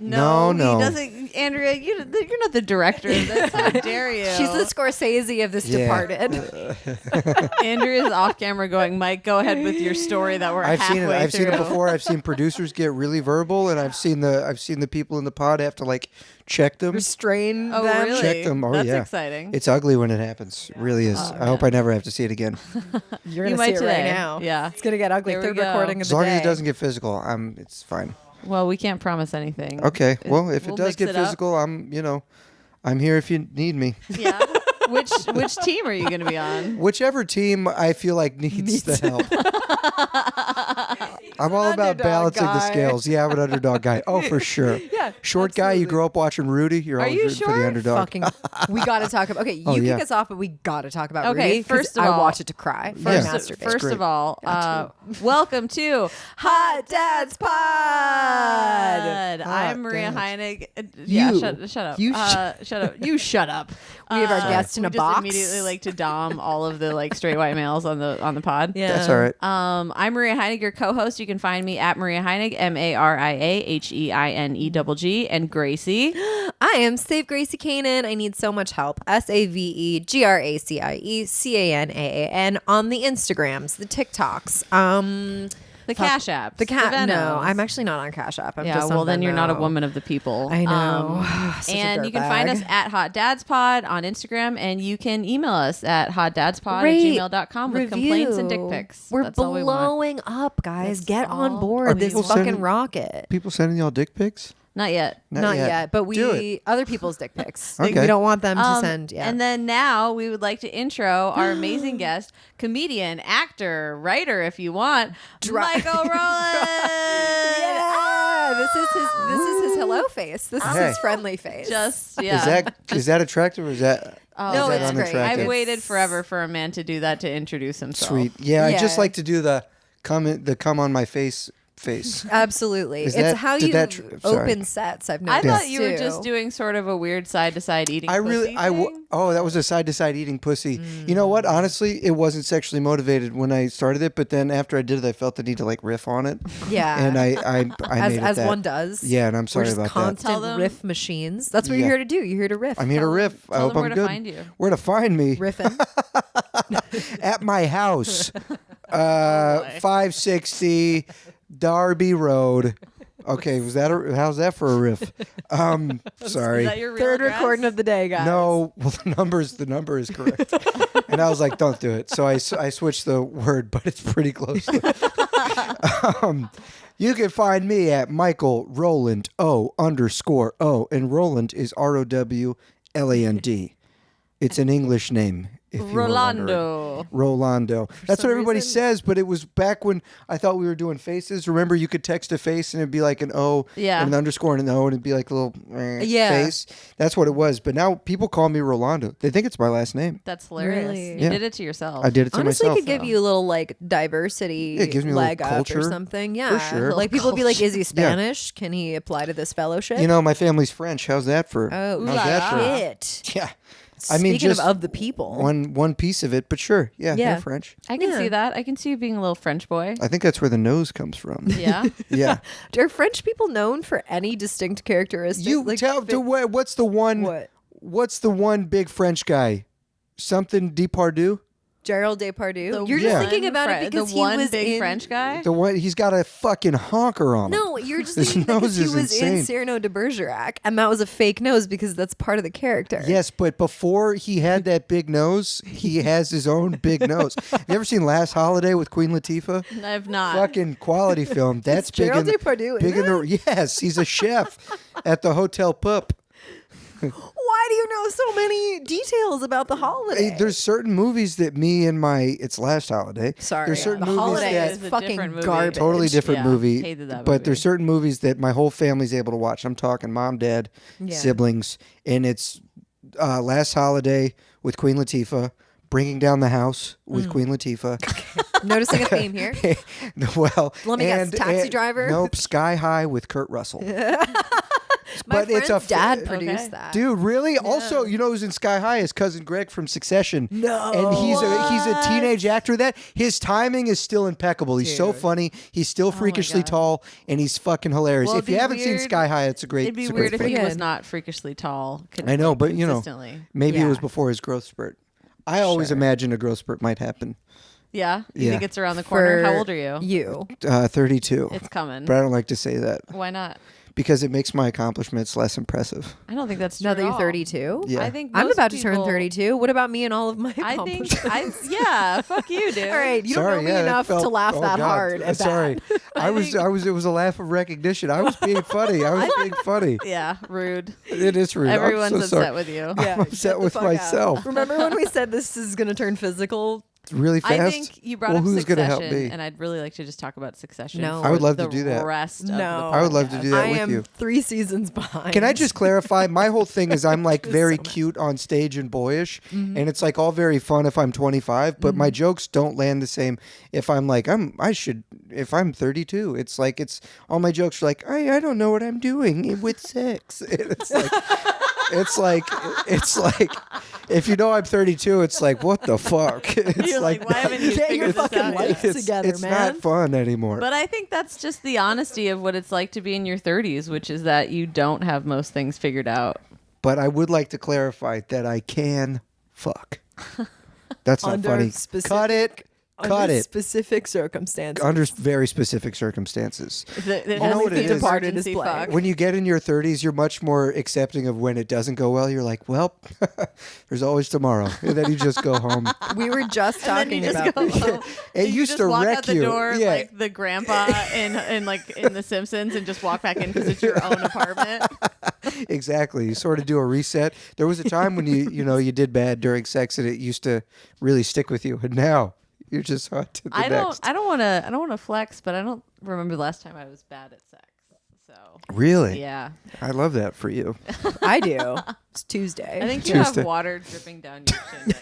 No. He doesn't. Andrea, you're not the director of this. How dare you? She's the Scorsese of this Departed. Andrea's off camera going, Mike, go ahead with your story that we're I've halfway seen it. I've through. seen it before. I've seen producers get really verbal, and I've seen the people in the pod have to like check them. Restrain Oh, them. really? Check them. Oh, That's yeah. exciting. It's ugly when it happens. It really is. I hope I never have to see it again. You're You going to see might it right today. now. Yeah. It's going to get ugly. There we Third go. recording of As the long day. as it doesn't get physical, it's fine. Well, we can't promise anything. Okay. Well, if We'll it does mix get it up. physical, I'm here if you need me. Yeah. Which team are you going to be on? Whichever team I feel like needs the help. I'm all about underdog balancing the guy. scales. Yeah, I'm an underdog guy. Oh, for sure. Yeah, Short guy, you absolutely. grow up watching Rudy. You're Are always you rooting for the sure? underdog. Fucking, we got to talk about. Okay, you Oh, yeah. kick us off, but we got to talk about Okay, Rudy, 'cause first of I all- watch it to cry. First- I masturbate. First great. of all, welcome to Hot Dad's Pod. I'm Maria Dads. Heinegg. You. Shut up. You shut up. You shut up. We have our guest in a we box. just immediately like to dom all of the like straight white males on the pod. Yeah. That's all right. I'm Maria Heinegg, your co-host. You can find me at Maria Heinegg, MariaHeinegg, and Gracie. I am Save Gracie Canaan. I need so much help. SaveGracieCanaan on the Instagrams, the TikToks. The Cash App. The cat. No, Venos. I'm actually not on Cash App. I'm Yeah, just on well, then you're not a Venmo. woman of the people. I know. Such a And you can find us dirtbag. at Hot Dads Pod on Instagram, and you can email us at hotdadspod Rate, at gmail.com with review. complaints and dick pics. We're That's all we want. blowing up, guys. That's Get on all board we this want. fucking Sending- rocket. People sending y'all dick pics? Not yet. Not yet, but Do we other people's dick pics. Okay. We don't want them to send. Yeah. And then now we would like to intro our amazing guest, comedian, actor, writer, if you want, Michael Rowland. yeah, this is his hello face. This is Hey. his friendly face. Just yeah. Is that attractive or is that? Oh, No, is that it's great. unattractive? I've waited forever for a man to do that to introduce himself. Sweet. Yeah, I just Yeah. like to do the come on my face. Absolutely. Is It's that- how did you that sorry. open sets. I've I noticed. thought you were too. just doing sort of a weird side to side eating. I really, pussy thing. that was a side to side eating pussy. You know what? Honestly, it wasn't sexually motivated when I started it, but then after I did it, I felt the need to like riff on it. Yeah. And I made it as that. one does. Yeah, and I'm sorry We're just about Tell constant them- riff machines. That's what Yeah. you're here to do. You're here to riff. that. I'm here to riff. I tell hope them I'm where to good. find you. Where to find me? riffing. At my house, 560 Darby Road. Okay, how's that for a riff? Sorry. Is that your real Third address? recording of the day, guys. No, well the number is correct, and I was like, don't do it. So I switched the word, but it's pretty close. You can find me at Michael Rowland O_O, and Rowland is ROWLAND. It's an English name. If you were wondering. Rolando. That's some what everybody reason- says, but it was back when I thought we were doing faces. Remember, you could text a face and it'd be like an O Yeah. and an underscore and an O, and it'd be like a little Yeah. face. That's what it was. But now people call me Rolando. They think it's my last name. That's hilarious. Really? You Yeah. did it to yourself. I did it to Honestly, myself. could give you a little like diversity Yeah, it gives me a little leg up culture. or something. Yeah, sure. like people would be like, Culture. "Is he Spanish? Can he apply to this fellowship?" You know, my family's French. How's that for? oh how's that for? shit! Yeah. I mean, Speaking just of the people, one piece of it, but sure. Yeah, Yeah. they're French. I can Yeah. see that. I can see you being a little French boy. I think that's where the nose comes from. Yeah. Yeah. are French people known for any distinct characteristics? You Like, tell what's the one? What? What's the one big French guy? Something Depardieu? Gerald Depardieu. The You're just Yeah. thinking about it because the he one was big in French guy. The one he's got a fucking honker on him. No, you're just His thinking because nose he is was in insane. Cyrano de Bergerac, and that was a fake nose because that's part of the character. Yes, but before he had that big nose, he has his own big nose. Have you ever seen Last Holiday with Queen Latifah? I've not. Fucking quality film. That's big Gerald in the, Depardieu in big in the yes, he's a chef at the Hotel Pup. Why do you know so many details about the holiday? Hey, there's certain movies that me and my It's Last Holiday. Sorry, There's certain the movies holiday that is a fucking different movie. garbage. totally different Yeah, movie. hated that But movie. there's certain movies that my whole family's able to watch. I'm talking mom, dad, Yeah. siblings, and it's Last Holiday with Queen Latifah, Bringing Down the House with Queen Latifah. Noticing a theme here. Well, Let me guess, Taxi Driver? Nope, Sky High with Kurt Russell. but it's a dad produced that. Dude, really? Also, you know who's in Sky High? His cousin Greg from Succession. No. And he's a teenage actor. That his timing is still impeccable. He's so funny. He's still freakishly tall, and he's fucking hilarious. Well, if you haven't seen Sky High, it's a great. It'd be it's a weird great if he film. was not freakishly tall. I know, but you know, maybe it was Yeah. before his growth spurt. I always imagine a growth spurt might happen. Yeah? You Yeah. think it's around the corner? For How old are you? You. 32. It's coming. But I don't like to say that Why not? because it makes my accomplishments less impressive. I don't think that's true Now that at you're all. 32? Yeah. I think I'm most about to turn people- 32. What about me and all of my I think accomplishments? yeah, fuck you, dude. All right, you don't Sorry, know me yeah, that enough felt- to laugh oh, that God. hard at Sorry. that. I was it was a laugh of recognition. I was being funny. I was being funny. Yeah, rude. It is rude. Everyone's I'm so upset sorry. with you. Yeah, I'm upset get the with fuck out. myself. Remember when we said this is going to turn physical? Really fast. I think you brought well, up who's Succession, gonna help me? and I'd really like to just talk about Succession. No. for I would love to the do that. Rest of No. the I would love to podcast. do that I with am you. 3 seasons behind. Can I just clarify? My whole thing is I'm like very so mad. cute on stage and boyish, and it's like all very fun if I'm 25, but my jokes don't land the same if I'm like if I'm 32. It's like all my jokes are like I don't know what I'm doing with sex. It's like if you know I'm 32, it's like what the fuck? It's You're like, why haven't you Get figured your this fucking out life yet? together, it's man. not fun anymore. But I think that's just the honesty of what it's like to be in your 30s, which is that you don't have most things figured out. But I would like to clarify that I can fuck. That's not Under funny. specific- Cut it. Cut Under it. specific circumstances. Under very specific circumstances. The know what it is? Departed is emergency playing. fuck. When you get in your 30s, you're much more accepting of when it doesn't go well. You're like, well, there's always tomorrow. And then you just go home. We were just And then you talking just about go home. It You used just to walk wreck out the you. door Yeah. like the grandpa in The Simpsons and just walk back in because it's your own apartment. Exactly. You sort of do a reset. There was a time when you did bad during sex and it used to really stick with you. And now you're just on to the next. I don't want to flex, but I don't remember the last time I was bad at sex. So Really? yeah, I love that for you. I do. It's Tuesday. I think you Tuesday. have water dripping down your chin.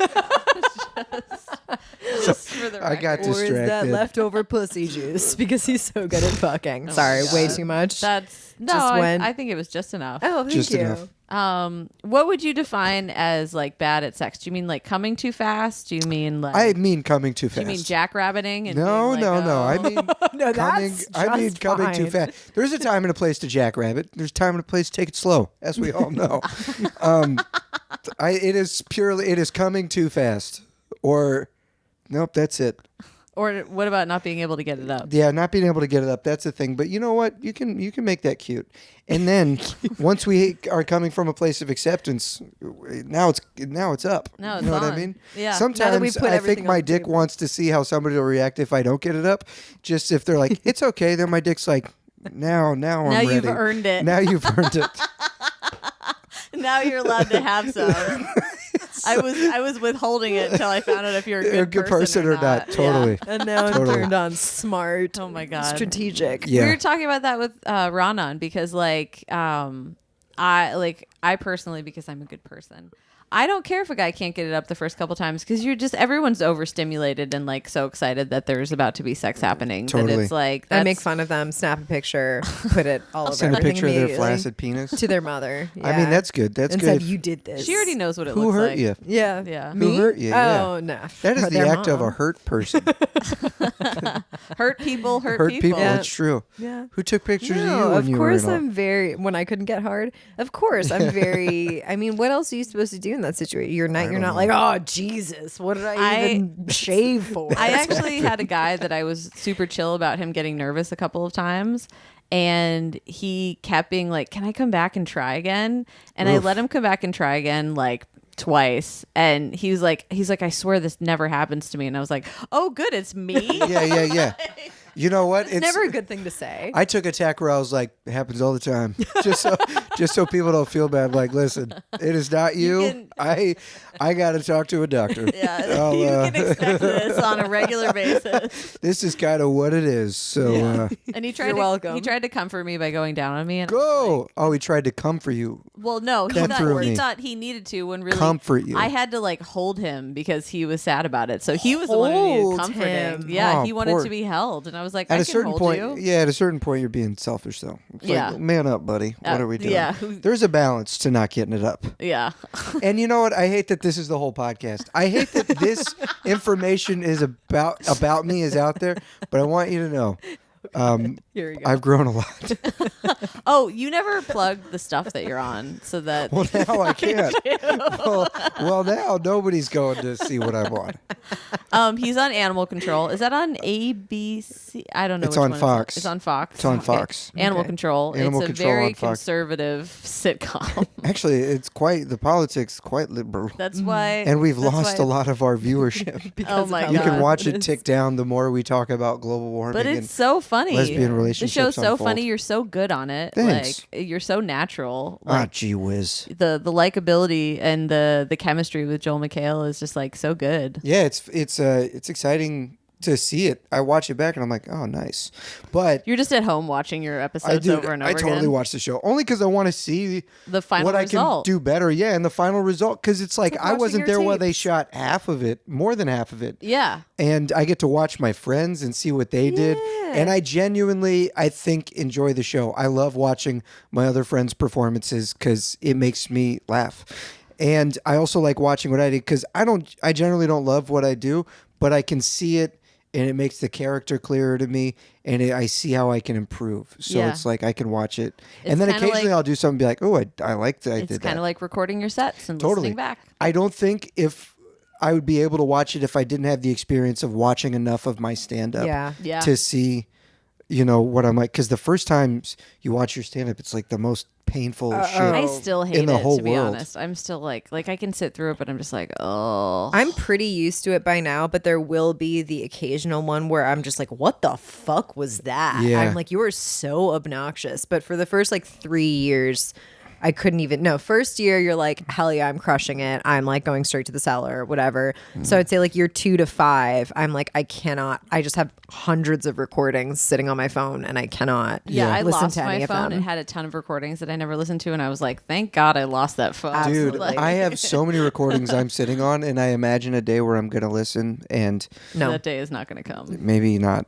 Right now. just for the I got record. or is that distracted. leftover pussy juice because he's so good at fucking. Oh Sorry, my way God. too much. That's no. Just when- I think it was just enough. Oh, thank Just you. enough. What would you define as like bad at sex? Do you mean like coming too fast? Do you mean like? I mean coming too do fast. you mean jackrabbiting? And No, being like, no. oh. I mean No, coming. that's I mean just coming too fine. fast. There's a time and a place to jackrabbit. There's a time and a place to take it slow, as we all know. It is coming too fast, or nope, that's it. Or what about not being able to get it up? Yeah, not being able to get it up, that's the thing. But you know what? You can make that cute. And then once we are coming from a place of acceptance, now it's up. Now you know it's what I on. mean? Yeah. Now that we've Sometimes put I everything think on my the dick table. wants to see how somebody will react if I don't get it up. Just if they're like, it's okay, then my dick's like, now I'm Now ready. you've earned it. Now you've earned it. Now you're allowed to have some. I was withholding it until I found out if you're a good person or not. not. Totally. And now I'm Totally. turned on smart. Oh my God. Strategic. Yeah. We were talking about that with Rowland because I personally, because I'm a good person, I don't care if a guy can't get it up the first couple times because everyone's overstimulated and like so excited that there's about to be sex happening. Totally. That it's like I make that's- fun of them, snap a picture, put it all over Send a everything picture of their immediately flaccid penis. to their mother. I mean, that's good. That's and good. said, if- you did this. She already knows what it Who looks hurt like. you? Yeah. Yeah. Me? Who hurt you? Yeah. Oh, no. That is the Their act of a mom. hurt person. Hurt people, hurt Hurt people. Yeah. It's true. Yeah. Who took pictures of you No, when of you were course in when I couldn't get hard. Of course, I'm very. I mean, what else are you supposed to do in that situation? You're not like, oh Jesus, what did I even shave for? I actually had a guy that I was super chill about him getting nervous a couple of times. And he kept being like, can I come back and try again? And I let him come back and try again like twice. And he's like, I swear this never happens to me. And I was like, oh, good. It's me. Yeah. You know what? It's never a good thing to say. I took a tack where I was like, it happens all the time. just so people don't feel bad. Like, listen, it is not you. I got to talk to a doctor. Yeah, you can expect this on a regular basis. This is kind of what it is. So And he tried You're welcome. He tried to comfort me by going down on me. And go. Oh, he tried to come for you. Well, no, he thought he needed to when really comfort you. I had to like hold him because he was sad about it. So he was the one who needed comforting. Him. Yeah, he wanted to be held, and I was like, at I a can certain hold point, you. yeah, at a certain point, you're being selfish though. It's like, man up, buddy. What are we doing? Yeah. There's a balance to not getting it up. Yeah. And you know what? I hate that this is the whole podcast. I hate that this information is about me is out there, but I want you to know. Here we go. I've grown a lot. Oh, you never plugged the stuff that you're on, so that Well, now I can't. Well, now nobody's going to see what I'm on. he's on Animal Control. Is that on ABC? I don't know. It's which on one Fox. It's on Fox. It's on Fox. Animal Control. Animal it's a Control very on Fox. conservative sitcom. Actually, it's quite the politics quite liberal. That's why. And we've that's lost why- a lot of our viewership. Oh my You god! can watch it tick down the more we talk about global warming. But and it's so funny. lesbian relationships The show's so unfold. funny. You're so good on it. Thanks. Like you're so natural. Like, gee whiz. the likability and the chemistry with Joel McHale is just like so good. Yeah, it's exciting to see it. I watch it back and I'm like, oh, nice. But You're just at home watching your episodes over and over I totally again. watch the show only because I want to see The final what result. I can do better. Yeah, and the final result, because it's like I watching wasn't your there while they tapes. shot half of it, more than half of it. Yeah. And I get to watch my friends and see what they did. And I genuinely, I think, enjoy the show. I love watching my other friends' performances because it makes me laugh. And I also like watching what I did because I generally don't love what I do, but I can see it and it makes the character clearer to me and I see how I can improve. So Yeah. it's like I can watch it. It's And then kinda occasionally like- I'll do something and be like, oh, I liked it. I It's did kind that. of like recording your sets and Totally. listening back. I don't think if I would be able to watch it if I didn't have the experience of watching enough of my stand-up Yeah. to see, what I'm like. Because the first times you watch your stand-up, it's like the most painful shit. I still hate in the it, whole to be world. honest. I'm still like I can sit through it, but I'm just like, oh. I'm pretty used to it by now, but there will be the occasional one where I'm just like, what the fuck was that? Yeah. I'm like, you are so obnoxious. But for the first 3 years, I couldn't even. No, first year, you're like, hell yeah, I'm crushing it. I'm like going straight to the cellar, whatever. So I'd say year 2 to 5, I'm like, I cannot. I just have hundreds of recordings sitting on my phone and I cannot I listen lost to any my of phone. them. It had a ton of recordings that I never listened to, and I was like, thank God I lost that phone. Dude, Absolutely. I have so many recordings I'm sitting on, and I imagine a day where I'm going to listen, and No. That day is not going to come. maybe not.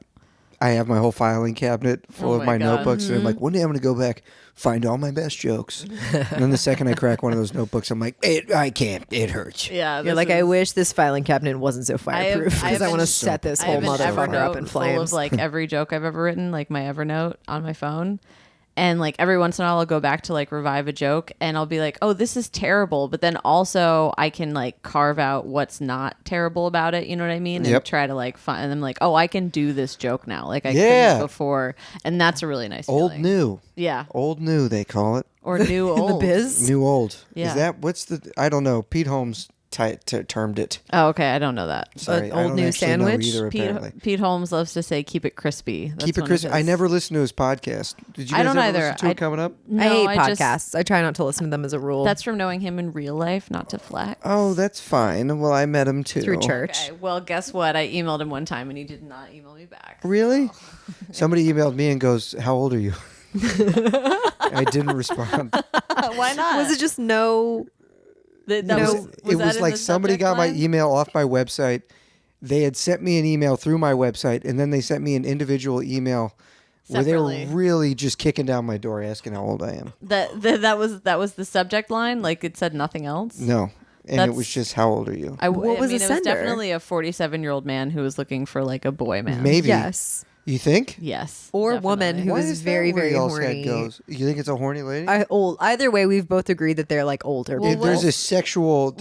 I have my whole filing cabinet full Oh of my my God. notebooks, and I'm like, one day I'm going to go back, find all my best jokes. And then the second I crack one of those notebooks, I'm like, I can't. It hurts. Yeah. You're this like, I is- wish this filing cabinet wasn't so fireproof I because I have want to an- set this I whole have an motherfucker up Evernote in full flames. of every joke I've ever written, my Evernote on my phone. And every once in a while I'll go back to revive a joke and I'll be like, oh, this is terrible. But then also I can carve out what's not terrible about it. You know what I mean? And Yep. try to find, and I'm like, oh, I can do this joke now. I Yeah. couldn't before. And that's a really nice Old feeling. new. Yeah. Old new, they call it. Or new in the old. biz. New old. Yeah. Is that, I don't know. Pete Holmes termed it. Oh, okay. I don't know that. Sorry, I old don't new actually know sandwich? either, apparently. Pete Holmes loves to say, keep it crispy. That's Keep it one of crisp. I his- never listened to his podcast. Did you I guys don't ever either. listen to it coming up? No, I hate just- podcasts. I try not to listen to them as a rule. That's from knowing him in real life, not to flex. Oh, that's fine. Well, I met him too. through church. Okay, well, guess what? I emailed him one time and he did not email me back. Really? Somebody emailed me and goes, "How old are you?" I didn't respond. Why not? Was it just no? That No, was, it that was in like the somebody subject got my line? email off my website. They had sent me an email through my website, and then they sent me an individual email where they Separately. were really just kicking down my door, asking how old I am. That was the subject line. It said nothing else. No, and it That's- was just, "How old are you?" I What was mean, the it was sender? definitely a 47-year-old man who was looking for a boy man. Maybe. Yes. You think? Yes. Or woman definitely. who Why is is that very, where very y'all's horny. head goes? You think it's a horny lady? Old. Either way, we've both agreed that they're older. Well, people. There's a sexual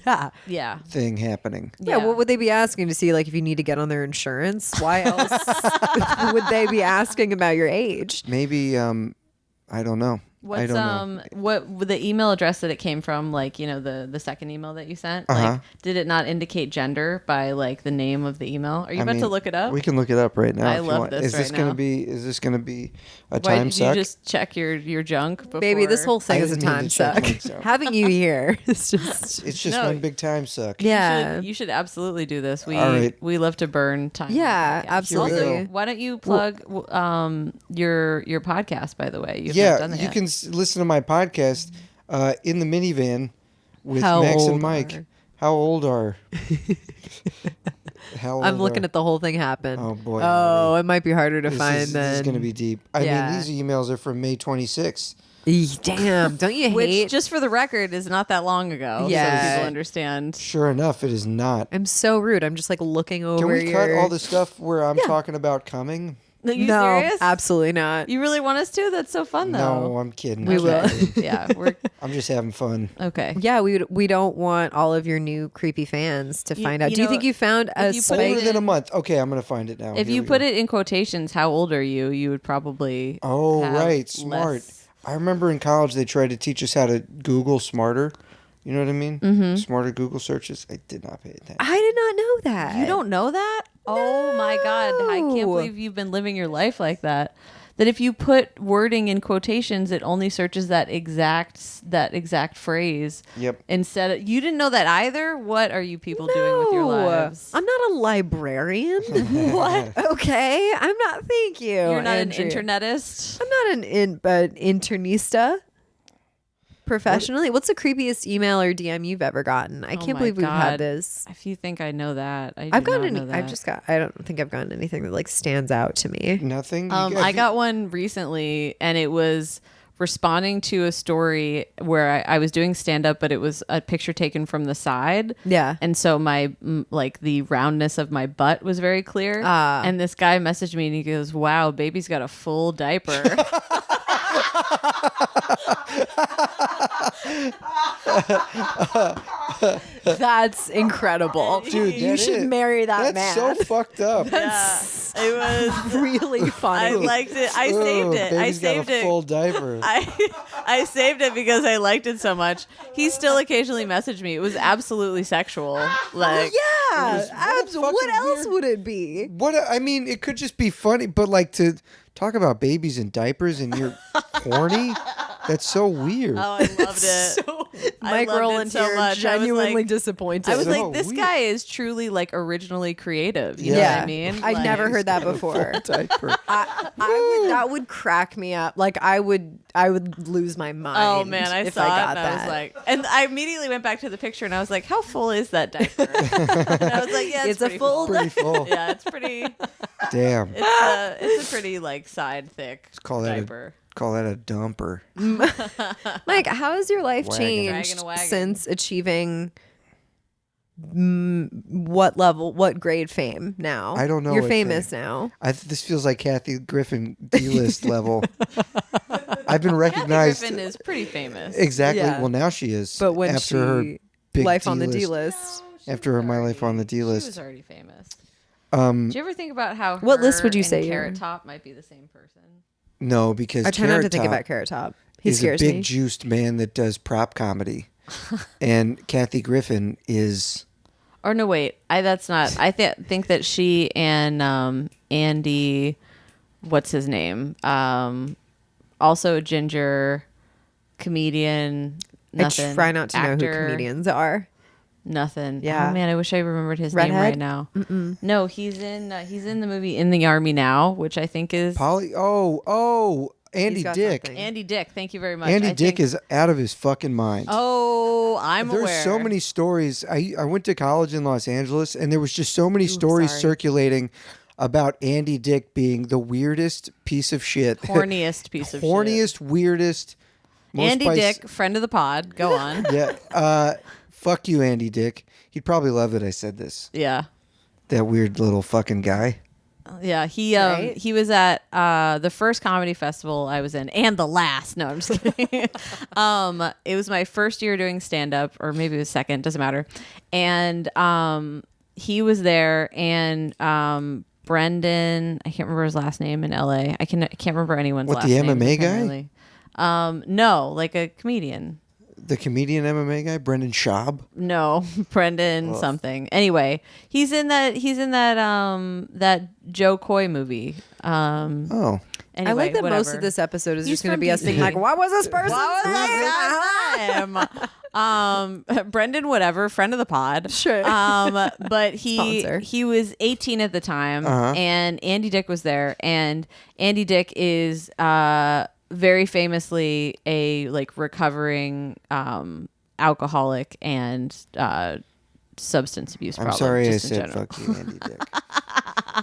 yeah. Yeah. thing happening. Yeah, what would they be asking to see if you need to get on their insurance? Why else would they be asking about your age? Maybe I don't know. I What's don't know. what the email address that it came from, the second email that you sent, did it not indicate gender by the name of the email? Are you about to look it up? We can look it up right now. I if you love want. this Is this right gonna now. be? Is this gonna be a Why time did suck? you just check your junk before? Baby, this whole thing I is a didn't mean time to check suck. myself. Having you here is just. It's just No. one big time suck. Yeah. You should absolutely do this. We All right. we love to burn time. on Yeah, podcasts. absolutely. Also, why don't you plug your podcast? By the way, you have Yeah, not done that you yet. can friends listen to my podcast in the minivan with How Max and old Mike. are- How old are? I'm looking at the whole thing happen. Oh, boy, Oh, it might be harder to find This than. is going to be deep. I Yeah. mean, these emails are from May 26th. Damn! Don't you Which, hate? just for the record, is not that long ago. Yeah. So people understand. Sure enough, it is not. I'm so rude. I'm just like looking over. Can we cut your- all the stuff where I'm talking about coming? Are you No, serious? absolutely not. You really want us to? That's so fun, No, though. I'm kidding. We I'm will. kidding. Yeah, we're I'm just having fun. okay. Yeah, we don't want all of your new creepy fans to find out. you Do you know, think you found a if you put spike? Older than a month. Okay, I'm going to find it now. If Here you we put go. it in quotations, how old are you? You would probably. Oh, have right. Smart. less- I remember in college they tried to teach us how to Google smarter. You know what I mean? Mm-hmm. Smarter Google searches. I did not pay attention. I did not know that. You don't know that? Oh my God. I can't No. believe you've been living your life like that. That if you put wording in quotations, it only searches that exact phrase. Yep. Instead of, you didn't know that either? What are you people doing with your No. lives? I'm not a librarian. What? Okay, I'm not. Thank you. You're not Andrea. an internetist? I'm not an internista. Professionally, what's the creepiest email or DM you've ever gotten? I can't my believe we've had God. this. If you think I know that, I do I've gotten. not know that. I've just got. I don't think I've gotten anything that like stands out to me. Nothing? I got one recently, and it was responding to a story where I was doing stand up, but it was a picture taken from the side. Yeah. And so my like the roundness of my butt was very clear. And this guy messaged me and he goes, "Wow, baby's got a full diaper." That's incredible, Dude, You that should is- marry that That's man. so fucked up. It was. really I funny. liked it. I saved it. I Baby's got saved a it. full diaper. I saved it because I liked it so much. He still occasionally messaged me. It was absolutely sexual. Like yeah, was absolutely. What fucking else weird. would it be? What I mean, it could just be funny, but like to talk about babies in diapers and you're horny, that's so weird. Oh, I loved it. I Mike loved it Rowland so here, much. genuinely disappointed. I was So like, this weird. guy is truly like originally creative. You know yeah, what I mean? I'd Like- never heard that before. Diaper. That would crack me up. Like I would lose my mind. Oh man, I if saw I it got and that. I was like, and I immediately went back to the picture and I was like, how full is that diaper? And I was like, yeah, It's a pretty full Pretty full. Yeah, it's pretty. Damn. It's a pretty like side thick Call that diaper. call that a dumper. Mike, how has your life Wagon. changed Dragging a wagon. since achieving what grade fame now? I don't know You're what famous fame. now. This feels like Kathy Griffin D-list level. I've been Kathy recognized. Griffin is pretty famous. Exactly. Yeah. Well, now she is. But when after her she big life on the D-list. D-list. After her My Life on the She was D-list. already famous. Um, Do you ever think about how What list would you her say and you're Carrot in? Top might be the same person? no, because I try not to Carrot think Top about Carrot Top. He is a scares big me. juiced man that does prop comedy, and Kathy Griffin is. Or no, wait. That's not. I think that she and Andy, what's his name? Also a ginger comedian. Nothing. I try not to know actor, who comedians are. Nothing. Yeah. Oh man, I wish I remembered his name Redhead? right now. No, he's in the movie In the Army Now, which I think is Polly. Oh, Andy He's got Dick. something. Andy Dick. Thank you very much. Andy I Dick think- is out of his fucking mind. Oh, I'm There's aware. so many stories. I went to college in Los Angeles, and there was just so many stories sorry. circulating about Andy Dick being the weirdest piece of shit. horniest piece of shit. Horniest, weirdest. most Andy spice- Dick, friend of the pod. Go on. Yeah. Fuck you, Andy Dick. He'd probably love that I said this. Yeah. That weird little fucking guy. Yeah, Right? he was at the first comedy festival I was in, and the last. No, I'm just kidding. It was my first year doing stand up, or maybe it was second, doesn't matter. And he was there, and Brendan, I can't remember his last name in LA. I can't remember anyone's What, last the name. MMA guy? apparently. No, like a comedian. The comedian MMA guy, Brendan Schaub. No, Brendan something. Anyway, he's in that that Joe Coy movie. Oh. Anyway, I like that most whatever. of this episode is He's just going to from be us being DC. like, what was this person's What was name? his name? Brendan, whatever, friend of the pod. Sure. But Sponsor. he was 18 at the time, Uh-huh. and Andy Dick was there, and Andy Dick is very famously a like recovering alcoholic and substance abuse problem. I'm sorry I just in said general. fuck you, Andy Dick.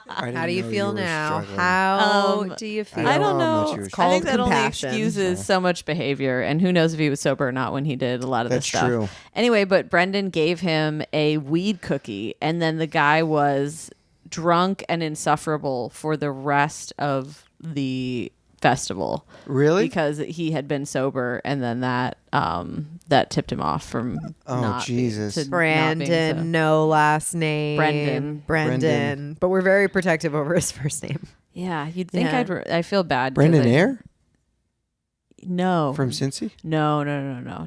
How do you feel now? Struggling. How do you feel? I don't how much know. you were I think struggling. that only Compassion. excuses so much behavior, and who knows if he was sober or not when he did a lot of That's this stuff. true. Anyway, but Brendan gave him a weed cookie, and then the guy was drunk and insufferable for the rest of the festival. Really? Because he had been sober, and then that tipped him off from Jesus. to not being Brandon, so- no last name. Brendan. Brendan. But we're very protective over his first name. Yeah, you'd think Yeah. I feel bad. 'cause Brendan I- Ayer No. from Cincy? No,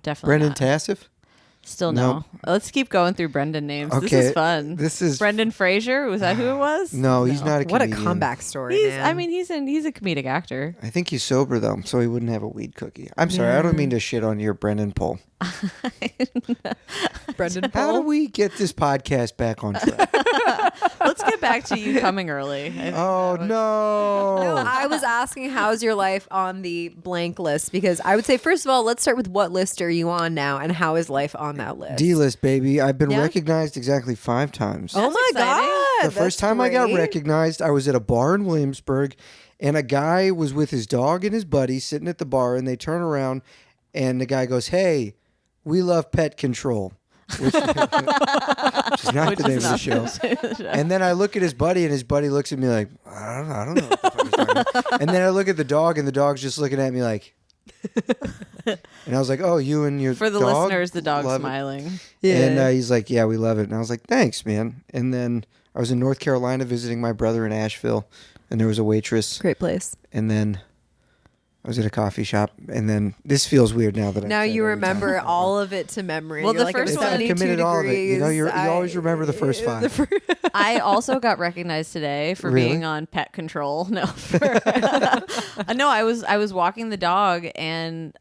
definitely Brendan not. Tassif? Still no. Nope. Let's keep going through Brendan names. This Okay, is fun. this is- Brendan Fraser. Was that who it was? No, he's not a What a comedian. comeback story, He's. man. I mean, he's a comedic actor. I think he's sober, though, so he wouldn't have a weed cookie. I'm sorry, I don't mean to shit on your Brendan poll. Brendan How do Paul. we get this podcast back on track? Let's get back to you coming early. I think Oh, that was- no. I was asking how's your life on the blank list because I would say first of all let's start with what list are you on now and how is life on that list? D-list, baby. I've been Yeah? recognized exactly 5 times. Oh That's my exciting. god! The first time I got recognized, I was at a bar in Williamsburg, and a guy was with his dog and his buddy sitting at the bar, and they turn around, and the guy goes, "Hey, we love pet control," which, which is not the name of the show. And then I look at his buddy, and his buddy looks at me like, I don't know what the fuck he's talking about. And then I look at the dog, and the dog's just looking at me like, and I was like, "Oh, you and your For the dog listeners, the dog's love it?" smiling. And he's like, "Yeah, we love it." And I was like, "Thanks, man." And then I was in North Carolina visiting my brother in Asheville, and there was a waitress. Great place. And then I was at a coffee shop, and then this feels weird now that Now I've said you every time. remember all of it to memory. Well, You're the like, first it was one- I've 72 committed all of it. You know, degrees. you always remember the first 5. I also got recognized today for Really? being on pet control. No, no, I was walking the dog, and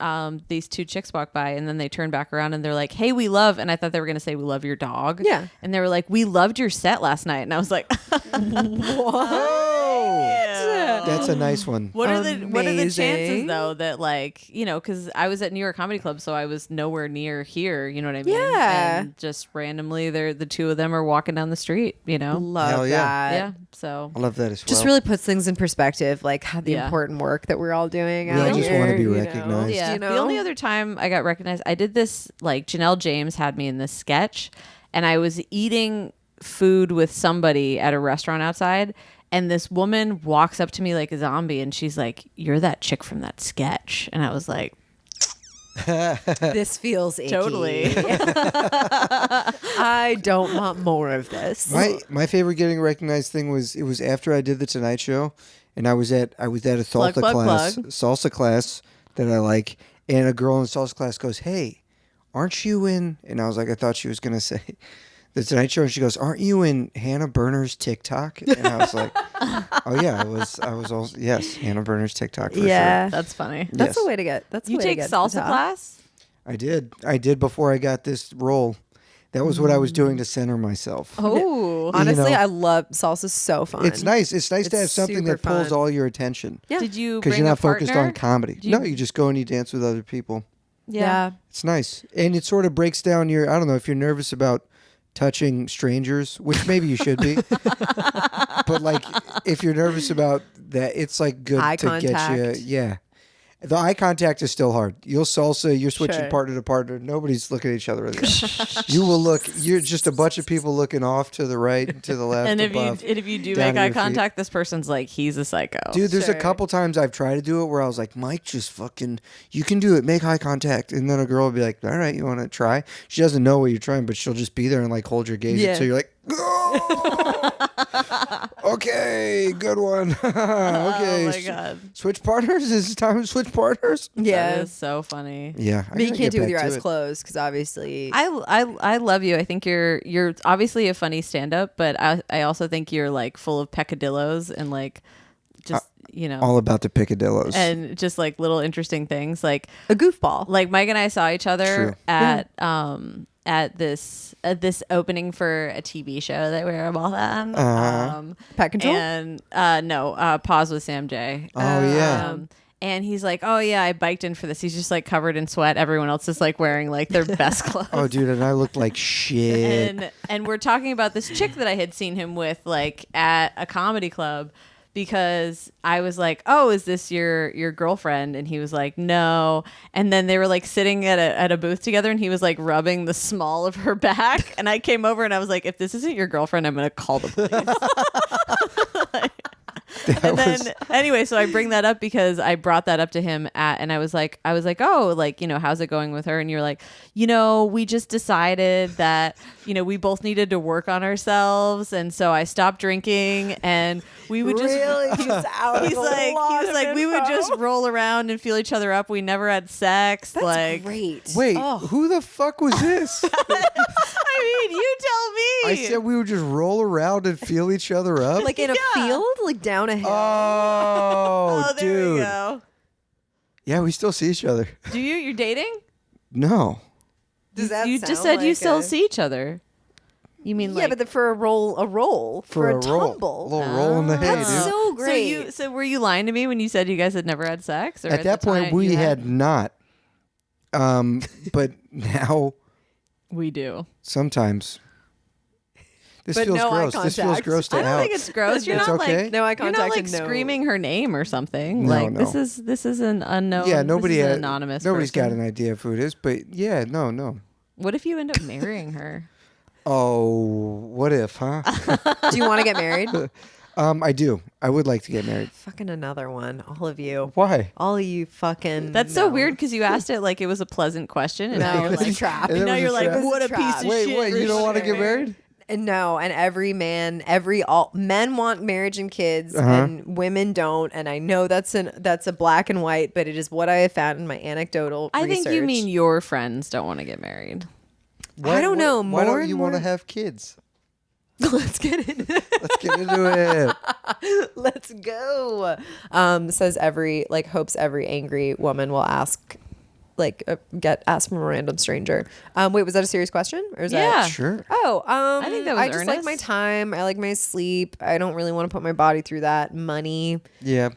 these 2 chicks walked by, and then they turned back around, and they're like, "Hey, we love," and I thought they were gonna say, "We love your dog." Yeah. and they were like, "We loved your set last night," and I was like, Oh, that's a nice one. What are the chances Amazing. though that like because I was at New York Comedy Club, so I was nowhere near here. You know what I mean? Yeah. And just randomly, the 2 of them are walking down the street. You know? Love Hell yeah. that. Yeah. So I love that as well. Just really puts things in perspective, like how the Yeah. important work that we're all doing. We all out just here, wanna be you know? recognized. yeah. You know? The only other time I got recognized, I did this like Janelle James had me in this sketch, and I was eating food with somebody at a restaurant outside. And this woman walks up to me like a zombie, and she's like, "You're that chick from that sketch." And I was like, This feels icky. "Totally." I don't want more of this. my favorite getting recognized thing was it was after I did the Tonight Show, and I was at a salsa Plug, class, plug. salsa class that I like, and a girl in the salsa class goes, "Hey, aren't you in?" And I was like, I thought she was gonna say the Tonight Show, and she goes, "Aren't you in Hannah Berner's TikTok?" And I was like, "Oh yeah, I was also yes, Hannah Berner's TikTok for Yeah. That's funny. That's Yes. a way to get. That's a You way to take get to the salsa top. class? I did before I got this role. That was what I was doing to center myself. Oh, Honestly, know. I love salsa. So fun. It's nice. It's nice to It's have something super that pulls fun. all your attention. Yeah. did you? Because Bring you're a not focused partner? on comedy. Do you- No, you just go and you dance with other people. Yeah. It's nice. And it sort of breaks down your, I don't know, if you're nervous about touching strangers, which maybe you should be. But like, if you're nervous about that, it's like good Eye to contact. get you. Yeah. The eye contact is still hard. You'll salsa, you're switching Sure. partner to partner. Nobody's looking at each other in the eye. You will look, you're just a bunch of people looking off to the right and to the left. And above. if you do down make at eye your feet. contact, this person's like, he's a psycho. Dude, there's Sure. a couple times I've tried to do it where I was like, Mike, just fucking, you can do it. Make eye contact. And then a girl will be like, all right, you want to try? She doesn't know what you're trying, but she'll just be there and like hold your gaze Yeah. until you're like, oh, okay, good one. Okay. Oh my god, Switch partners? Is it time to switch partners? Yeah. that is so funny. Yeah. But you gotta can't get do it with back your to eyes it. closed because obviously. I love you. I think you're obviously a funny stand-up, but I also think you're like full of peccadillos and like just All about the picadillos. and just like little interesting things like a goofball. like Mike and I saw each other True. at this opening for a TV show that we were both on. Uh-huh. Pet control? And no, Pause with Sam J. Oh, yeah. And he's like, oh yeah, I biked in for this. He's just like covered in sweat. Everyone else is like wearing like their best clothes. Oh, dude, and I looked like shit. And we're talking about this chick that I had seen him with like at a comedy club, because I was like, oh, is this your girlfriend? And he was like, no. And then they were like sitting at a booth together, and he was like rubbing the small of her back. And I came over and I was like, if this isn't your girlfriend, I'm gonna call the police. Anyway, so I bring that up because I brought that up to him and I was like, oh, like, how's it going with her? And you're like, we just decided that, we both needed to work on ourselves. And so I stopped drinking, and we would just, he's like, we would just roll around and feel each other up. We never had sex. That's like, great. Wait, who the fuck was this? I mean, you tell me. I said we would just roll around and feel each other up. Like in a field, like down a hill. Oh, there dude. we go. Yeah, we still see each other. Do you? You're dating? No. Does that You sound just said like you still see each other. You mean Yeah, like but for a roll, for a tumble. A little roll in the hay, That's dude. so great. So were you lying to me when you said you guys had never had sex? Or At that the point, time we you had not. But now, We do. sometimes. This But feels no eye gross. This feels contact. gross to I don't Alex. think it's gross. You're It's not okay? like No eye you're contact not like and no- screaming her name or something. No, like no. this is an unknown. Yeah, nobody this is an had, anonymous. Nobody's got person. an idea of who it is, but yeah, no. What if you end up marrying her? Oh, what if, huh? Do you want to get married? I do. I would like to get married. Fucking another one. All of you. Why? All of you fucking. That's so weird because you asked it like it was a pleasant question, and now No, you're it's a like, trap. and now It you're was a like, trap. what a It's a piece trap. of Wait, shit. you don't want to get married? No, and every man, men want marriage and kids, Uh-huh. and women don't. And I know that's a black and white, but it is what I have found in my anecdotal I research. think you mean your friends don't want to get married. I don't know. Why More don't and you want to more- have kids? Let's get into it. Let's get into it. Let's go. Says hopes every angry woman will ask get asked from a random stranger. Wait, was that a serious question or is Yeah. that Sure. Oh, I think that was I just like earnest. my time. I like my sleep. I don't really want to put my body through that. Money. Yeah.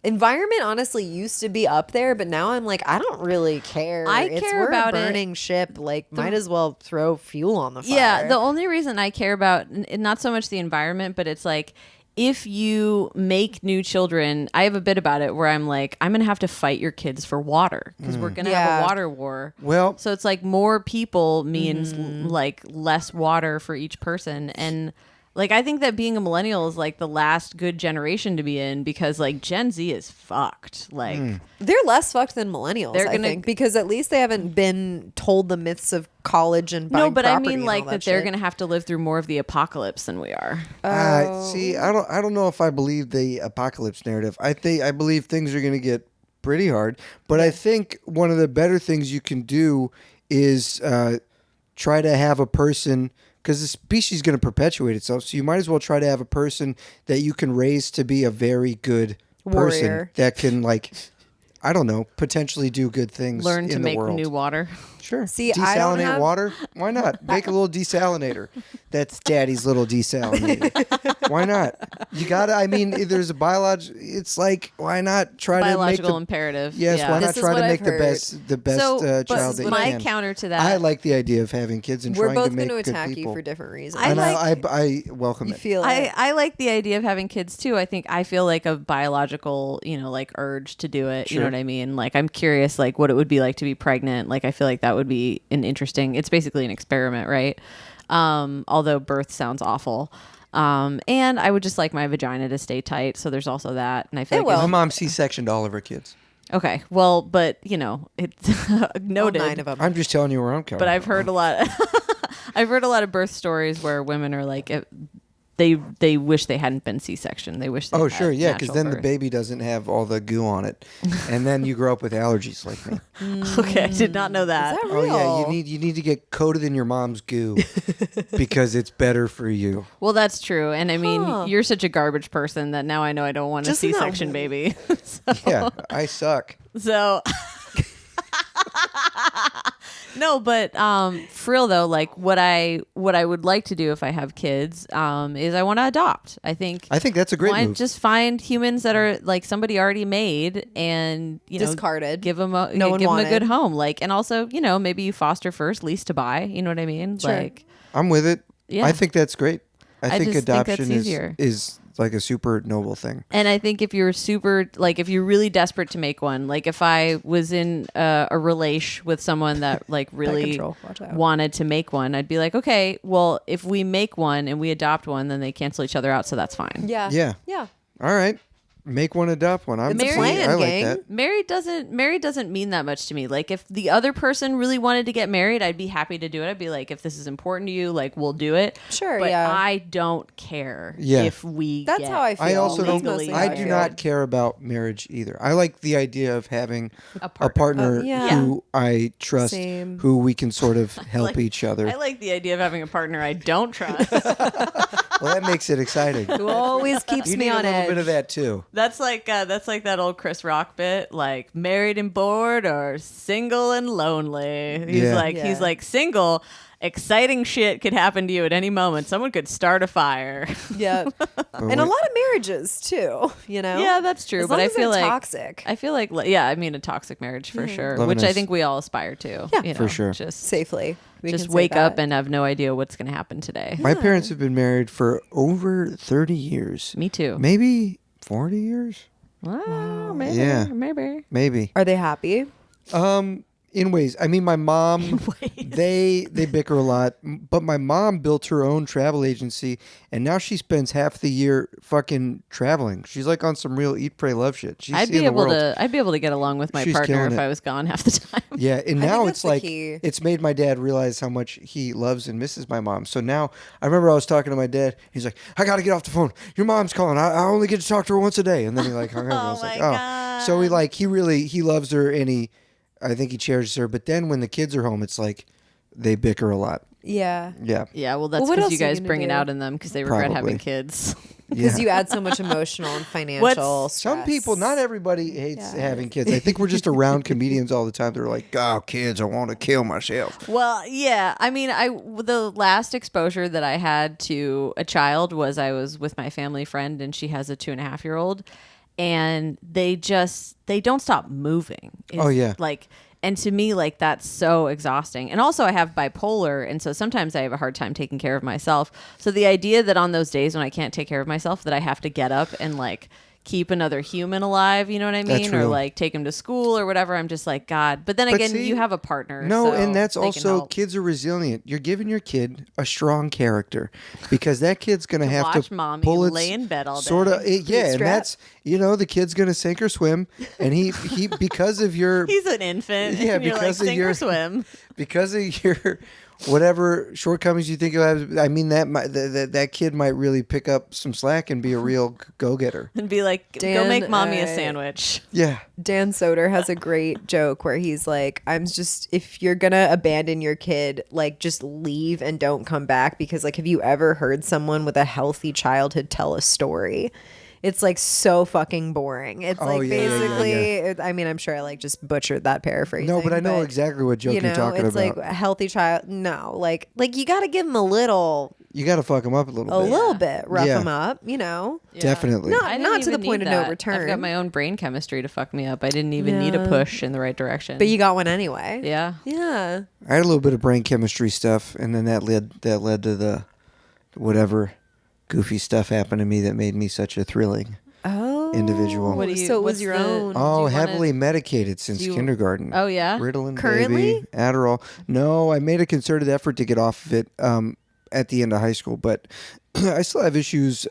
Environment honestly used to be up there, but now I'm like, I don't really care. care we're about a it. burning ship. Like, might as well throw fuel on the fire. Yeah, the only reason I care about not so much the environment, but it's like if you make new children, I have a bit about it where I'm like, I'm going to have to fight your kids for water because we're going to have Yeah. a water war. Well, So it's like more people means like less water for each person. And like, I think that being a millennial is like the last good generation to be in because like Gen Z is fucked. Like, they're less fucked than millennials. They're I gonna- think because at least they haven't been told the myths of college and buying no, but I property mean and like all that they're shit. going to have to live through more of the apocalypse than we are. see, I don't know if I believe the apocalypse narrative. I believe things are going to get pretty hard, but I think one of the better things you can do is try to have a person, because the species is going to perpetuate itself. So you might as well try to have a person that you can raise to be a very good person Warrior. that can, like, I don't know, potentially do good things. Learn in to the make world. new water. Sure. See, I don't desalinate have- water? Why not? Make a little desalinator. That's daddy's little desalinator. Why not? You gotta, I mean, there's a it's like, why not try Biological to make imperative. yes, yeah. why This not is try what to I've make the heard. best So, child but that you my can. counter to that, I like the idea of having kids and We're trying both to make going to good attack people. you for different reasons. I and like- I welcome you it. feel it. I like the idea of having kids too. I feel like a biological, like urge to do it. You know Sure. what I mean? Like I'm curious, like what it would be like to be pregnant. Like I feel like that would be an interesting. It's basically an experiment, right? Although birth sounds awful. And I would just like my vagina to stay tight. So there's also that. And I feel It like My will. mom C-sectioned all of her kids. okay, well, but it's All noted. 9 of them. I'm just telling you where I'm coming But I've from. heard a lot. I've heard a lot of birth stories where women are like, they wish they hadn't been C-section. They wish. They Oh, had sure, yeah, because natural then the birth. baby doesn't have all the goo on it, and then you grow up with allergies like me. Okay, I did not know that. Is that Oh yeah, real? you need to get coated in your mom's goo because it's better for you. Well, that's true. And I mean, Huh. you're such a garbage person that now I know I don't want a Just in that C-section baby. Yeah, I suck. So No, but for real though, like what I would like to do if I have kids is I want to adopt. I think that's a great move. Just find humans that are like somebody already made and discarded. Give them a good home. Like, and also maybe you foster first, lease to buy. You know what I mean? Sure. Like, I'm with it. Yeah. I think that's great. I think adoption think is like a super noble thing. And I think if you're if you're really desperate to make one, like if I was in a relation with someone that like really wanted to make one, I'd be like, okay, well, if we make one and we adopt one, then they cancel each other out. So that's fine. Yeah. Yeah. Yeah. All right. Make one, adopt one. It's a plan, I like gang. that. Married doesn't mean that much to me. Like if the other person really wanted to get married, I'd be happy to do it. I'd be like, if this is important to you, like we'll do it. Sure, but yeah. I don't care if we. That's get how I feel. I also don't. Legally, I do not care about marriage either. I like the idea of having a partner yeah. who I trust, Same. who we can sort of help each other. I like the idea of having a partner I don't trust. Well, that makes it exciting. Who always keeps You me need on a little edge. bit of that too. That's like that old Chris Rock bit, like married and bored or single and lonely. He's like single. Exciting shit could happen to you at any moment. Someone could start a fire. Yeah. And a lot of marriages too, Yeah, that's true. As but long I as feel they're like toxic. I feel like I mean a toxic marriage for sure, Love which a I nice- think we all aspire to. Yeah. For sure. Just Safely. We just can say wake up that. and have no idea what's going to happen today. My parents have been married for over 30 years. Me too. Maybe 40 years? Wow. Maybe. Yeah. Maybe. Are they happy? In ways. I mean, my mom, they bicker a lot, but my mom built her own travel agency, and now she spends half the year fucking traveling. She's like on some real eat, pray, love shit. She's I'd be able to get along with my She's partner killing if it. I was gone half the time. Yeah, and now that's it's the like key. it's made my dad realize how much he loves and misses my mom. So now I remember I was talking to my dad. He's like, "I got to get off the phone. Your mom's calling. I only get to talk to her once a day." And then he like hung up. And I was like, God. So he loves her, and I think he cherishes her. But then when the kids are home, it's like they bicker a lot. Yeah. Yeah. Yeah, well, that's Well, what because else you are you guys gonna bring it do? out in them because they regret Probably. having kids. Because Yeah. you add so much emotional and financial stress. Some people, not everybody hates having kids. I think we're just around comedians all the time. They're like, "Oh, kids, I want to kill myself." Well, yeah. I mean, the last exposure that I had to a child was I was with my family friend, and she has a 2.5-year-old, and they don't stop moving. Oh, yeah. And to me, like, that's so exhausting. And also I have bipolar, and so sometimes I have a hard time taking care of myself. So the idea that on those days when I can't take care of myself, that I have to get up and like keep another human alive, you know what I mean? That's Or real. like take him to school or whatever. I'm just like, God. But then again, see, you have a partner. No, so and that's they can also help. kids are resilient. You're giving your kid a strong character because that kid's going to have watch to mommy pull its lay in bed all day. sort of yeah, and Bootstrap. that's the kid's going to sink or swim, and he because of your He's an infant. Yeah, and you're like, because of sink your- or swim. because of your whatever shortcomings you think you'll have. I mean that kid might really pick up some slack and be a real go-getter. And be like, go Dan, make mommy a sandwich. Yeah. Dan Soder has a great joke where he's like, if you're gonna abandon your kid, like just leave and don't come back, because like, have you ever heard someone with a healthy childhood tell a story? It's like so fucking boring. It's like basically, I mean, I'm sure I like just butchered that paraphrase. No, but I know exactly what joke you're talking it's about. like a healthy child. No, like you got to give them a little You got to fuck him up a little bit. rough Yeah. them up, Definitely. No, I didn't not to the even point need of no that. return. I've got my own brain chemistry to fuck me up. I didn't even need a Yeah. push in the right direction. But you got one anyway. yeah. Yeah. I had a little bit of brain chemistry stuff, and then that led to the whatever goofy stuff happened to me that made me such a thrilling Oh. individual. What do you- so it was what's your the- own. Do Oh, you wanna- heavily medicated since kindergarten. Oh, yeah? Ritalin, Currently? baby, Adderall. No, I made a concerted effort to get off of it at the end of high school, but I still have issues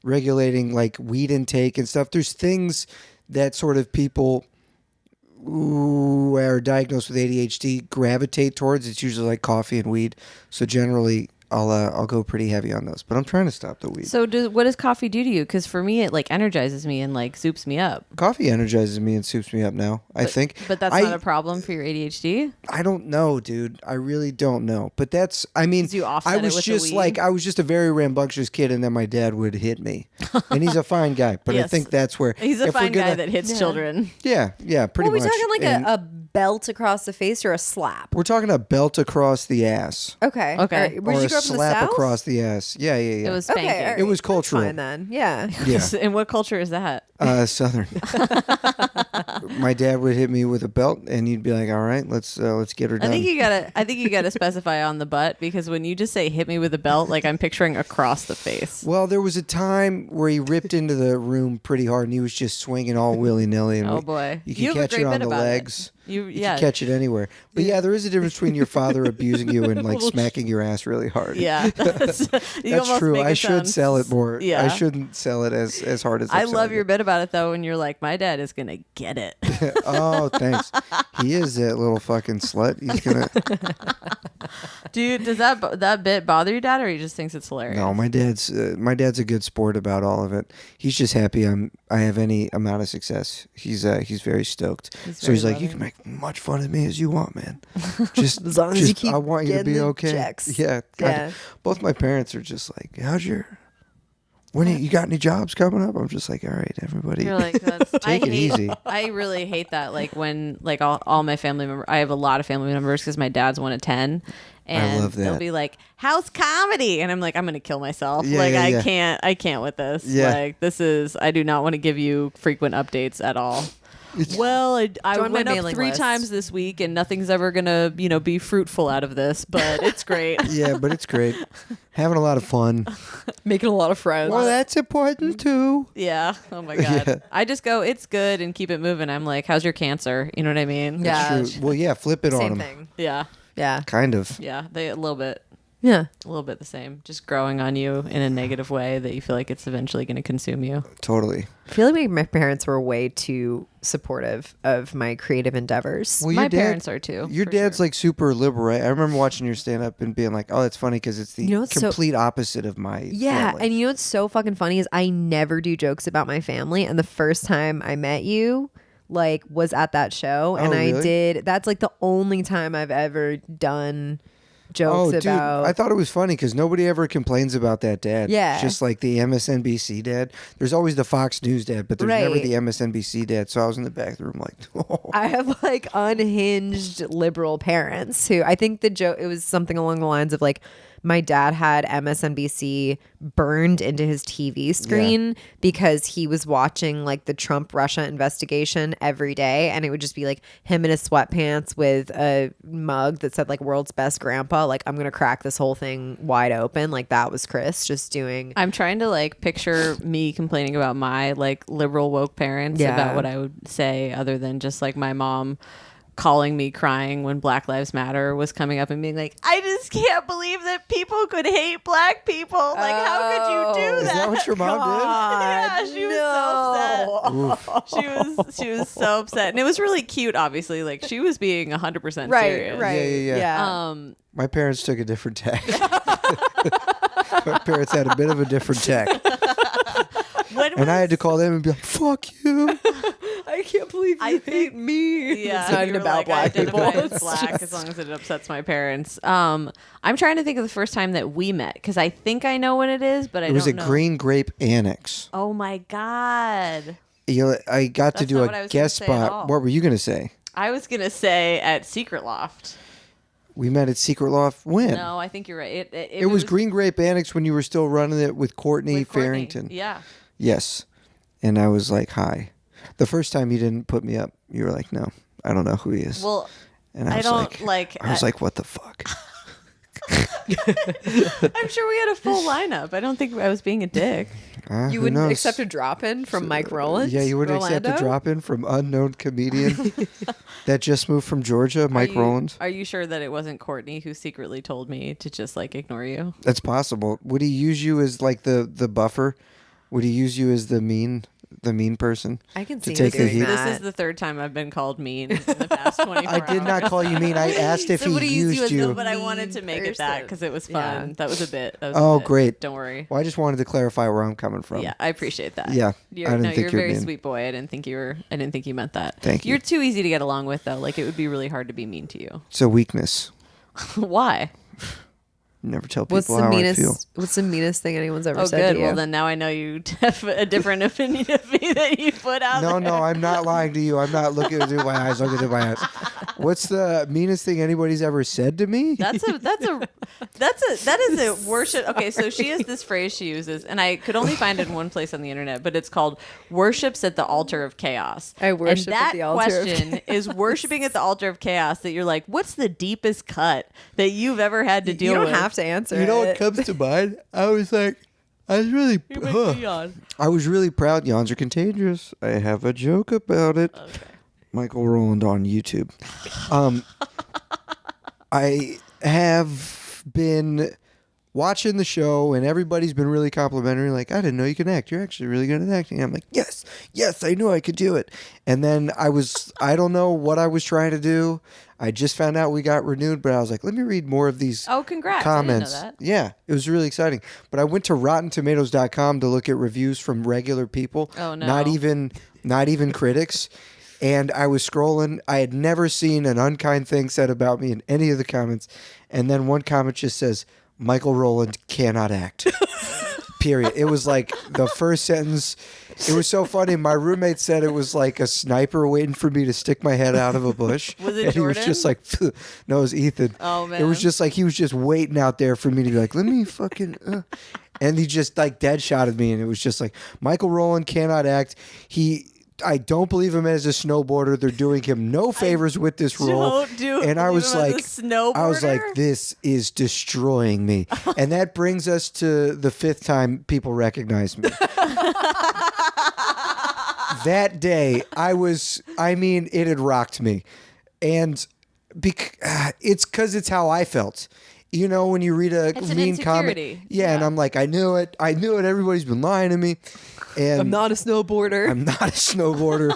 regulating like weed intake and stuff. There's things that sort of people who are diagnosed with ADHD gravitate towards. It's usually like coffee and weed. So generally, I'll go pretty heavy on those. But I'm trying to stop the weed. So what does coffee do to you? Because for me, it like energizes me and like soups me up. Coffee energizes me and soups me up now, I think. But that's not a problem for your ADHD? I don't know, dude. I really don't know. But that's, I mean, 'Cause you offset I it was with the just weed? like, I was just a very rambunctious kid, and then my dad would hit me. And he's a fine guy, but I Yes. think that's where He's a if we're fine guy gonna- that hits children. Yeah, pretty Well, we're much. talking like And a belt across the face or a slap? We're talking a belt across the ass. Okay. Okay. All right. Where Or did you a grow up in the slap South? across the ass. Yeah. It was Okay. spanking. All right. It was That's cultural. fine then. Yeah. Yeah. And what culture is that? Southern. My dad would hit me with a belt, and you'd be like, "All right, let's get her done." I think you gotta specify on the butt, because when you just say hit me with a belt, like I'm picturing across the face. Well, there was a time where he ripped into the room pretty hard, and he was just swinging all willy nilly. Oh boy, you can have a catch great it on bit the about legs. You yeah, can catch it anywhere. But yeah, there is a difference between your father abusing you and like smacking your ass really hard. yeah. That's That's true. I should sell it more. Yeah. I shouldn't sell it as hard as I I'm love selling your it. bit about it though, when you're like, my dad is gonna get it. Oh, thanks. He is that little fucking slut. He's gonna. Dude, does that bit bother your dad, or he just thinks it's hilarious? No, my dad's a good sport about all of it. He's just happy I have any amount of success. He's very stoked. So he's very like, you loving. can make much fun of me as you want, man. Just As long as you keep I want you to getting be the okay. checks. Yeah. Yeah. Both my parents are just like, you got any jobs coming up? I'm just like, all right, everybody. You're like, Take it easy. I really hate that. Like when, like all my family members, I have a lot of family members because my dad's one of 10. And love that. they'll be like, how's comedy? And I'm like, I'm going to kill myself. Yeah, like, yeah, I yeah. can't with this. Yeah. Like, I do not want to give you frequent updates at all. Well, I Join my went up mailing 3 list. times this week, and nothing's ever gonna, be fruitful out of this. But it's great. Yeah, but it's great. Having a lot of fun. Making a lot of friends. Well, that's important too. Yeah. Oh my god. Yeah. I just go, it's good, and keep it moving. I'm like, how's your cancer? You know what I mean? Yeah. True. Well, yeah, flip it on Same him. thing. Yeah. Yeah. Kind of. Yeah. They a little bit the same. Just growing on you in a negative way that you feel like it's eventually going to consume you. Totally. I feel like my parents were way too supportive of my creative endeavors. Well, My your dad- parents are too. Your for dad's sure. like super liberal, right? I remember watching your stand up and being like, "Oh, that's funny because it's the You know what's so- complete opposite of my Yeah, family." and you know what's so fucking funny is I never do jokes about my family, and the first time I met you like was at that show, and I really? did. That's like the only time I've ever done jokes dude, about. I thought it was funny because nobody ever complains about that dad. Yeah. It's just like the MSNBC dad. There's always the Fox News dad, but there's never Right. the MSNBC dad. So I was in the back room like, oh. I have like unhinged liberal parents who I think the joke, it was something along the lines of like, my dad had MSNBC burned into his TV screen because he was watching like the Trump Russia investigation every day, and it would just be like him in his sweatpants with a mug that said like world's best grandpa, like I'm gonna crack this whole thing wide open. Like that was Chris just doing. I'm trying to like picture me complaining about my like liberal woke parents Yeah. about what I would say, other than just like my mom calling me crying when Black Lives Matter was coming up and being like, I just can't believe that people could hate black people. Like, how could you do Is that? that what your mom Yeah, she was so upset. She was so upset, and it was really cute. Obviously, like she was being 100% Right, serious. right, Yeah. Um, My parents took a different tack. My parents had a bit of a different tack. And I had to call them and be like, fuck you. I can't believe you hate me. Yeah, It's not you even were about like, black I people. identify as It's black just- as long as it upsets my parents. I'm trying to think of the first time that we met because I think I know what it is, but I It was don't a know. Green Grape Annex. Oh my god! I got to That's do not what I a was gonna guest say at all. spot. What were you going to say? I was gonna say at Secret Loft. We met at Secret Loft when? No, I think you're right. It was Green Grape Annex when you were still running it with Courtney with Courtney. Farrington. Yeah. Yes. And I was like, hi. The first time you didn't put me up, you were like, no, I don't know who he is. Well, and I was don't like. I was like, what the fuck? I'm sure we had a full lineup. I don't think I was being a dick. You Who wouldn't knows? accept a drop in from Mike Rowland? Yeah, you wouldn't accept a Rolando? drop in from unknown comedian that just moved from Georgia, Mike Rowland. Are you sure that it wasn't Courtney who secretly told me to just like ignore you? That's possible. Would he use you as like the buffer? Would he use you as the mean person? I can see to take him the doing heat. that. This is the third time I've been called mean in the past 24 I did not hours. call you mean. I asked if Somebody he used you used as you. the But I wanted to make it that person. because it was fun. Yeah. That was a bit. Oh, great. Don't worry. Well, I just wanted to clarify where I'm coming from. Yeah, I appreciate that. Yeah, You're, I didn't no, think you're a you're very mean. sweet boy. I didn't think you meant that. Thank you. You're too easy to get along with, though. Like it would be really hard to be mean to you. It's a weakness. Why? Never tell people how I feel. What's the meanest thing anyone's ever Oh, said good. to you? Well, then now I know you have a different opinion of me that you put out there. No, I'm not lying to you. I'm not looking into my eyes. Looking into my eyes. What's the meanest thing anybody's ever said to me? That is a worship. Okay, so she has this phrase she uses, and I could only find it in one place on the internet, but it's called "worships at the altar of chaos." I worship and that at the altar of question is worshiping at the altar of chaos. That you're like, what's the deepest cut that you've ever had to deal You with? don't have to answer. You know it. what comes to mind? I was really proud. Yawns are contagious. I have a joke about it. Okay. Michael Rowland on YouTube. I have been watching the show, and everybody's been really complimentary. Like, I didn't know you can act. You're actually really good at acting. I'm like, yes, I knew I could do it. And then I don't know what I was trying to do. I just found out we got renewed, but I was like, let me read more of these Congrats. comments. I didn't know that. Yeah, it was really exciting. But I went to RottenTomatoes.com to look at reviews from regular people. Oh, no. Not even critics. And I was scrolling. I had never seen an unkind thing said about me in any of the comments. And then one comment just says, Michael Rowland cannot act. Period. It was like the first sentence. It was so funny. My roommate said it was like a sniper waiting for me to stick my head out of a bush. Was it and Jordan? He was just like, no, it was Ethan. Oh, man. It was just like he was just waiting out there for me to be like, let me fucking. And he just like dead shotted me, and it was just like Michael Rowland cannot act. I don't believe him as a snowboarder. They're doing him no favors with this role. And I was like, this is destroying me. And that brings us to the fifth time people recognize me. That day, it had rocked me. And it's because it's how I felt. You know, when you read a mean comment. Yeah, and I'm like, I knew it. Everybody's been lying to me. And I'm not a snowboarder. Definitely not a snowboarder.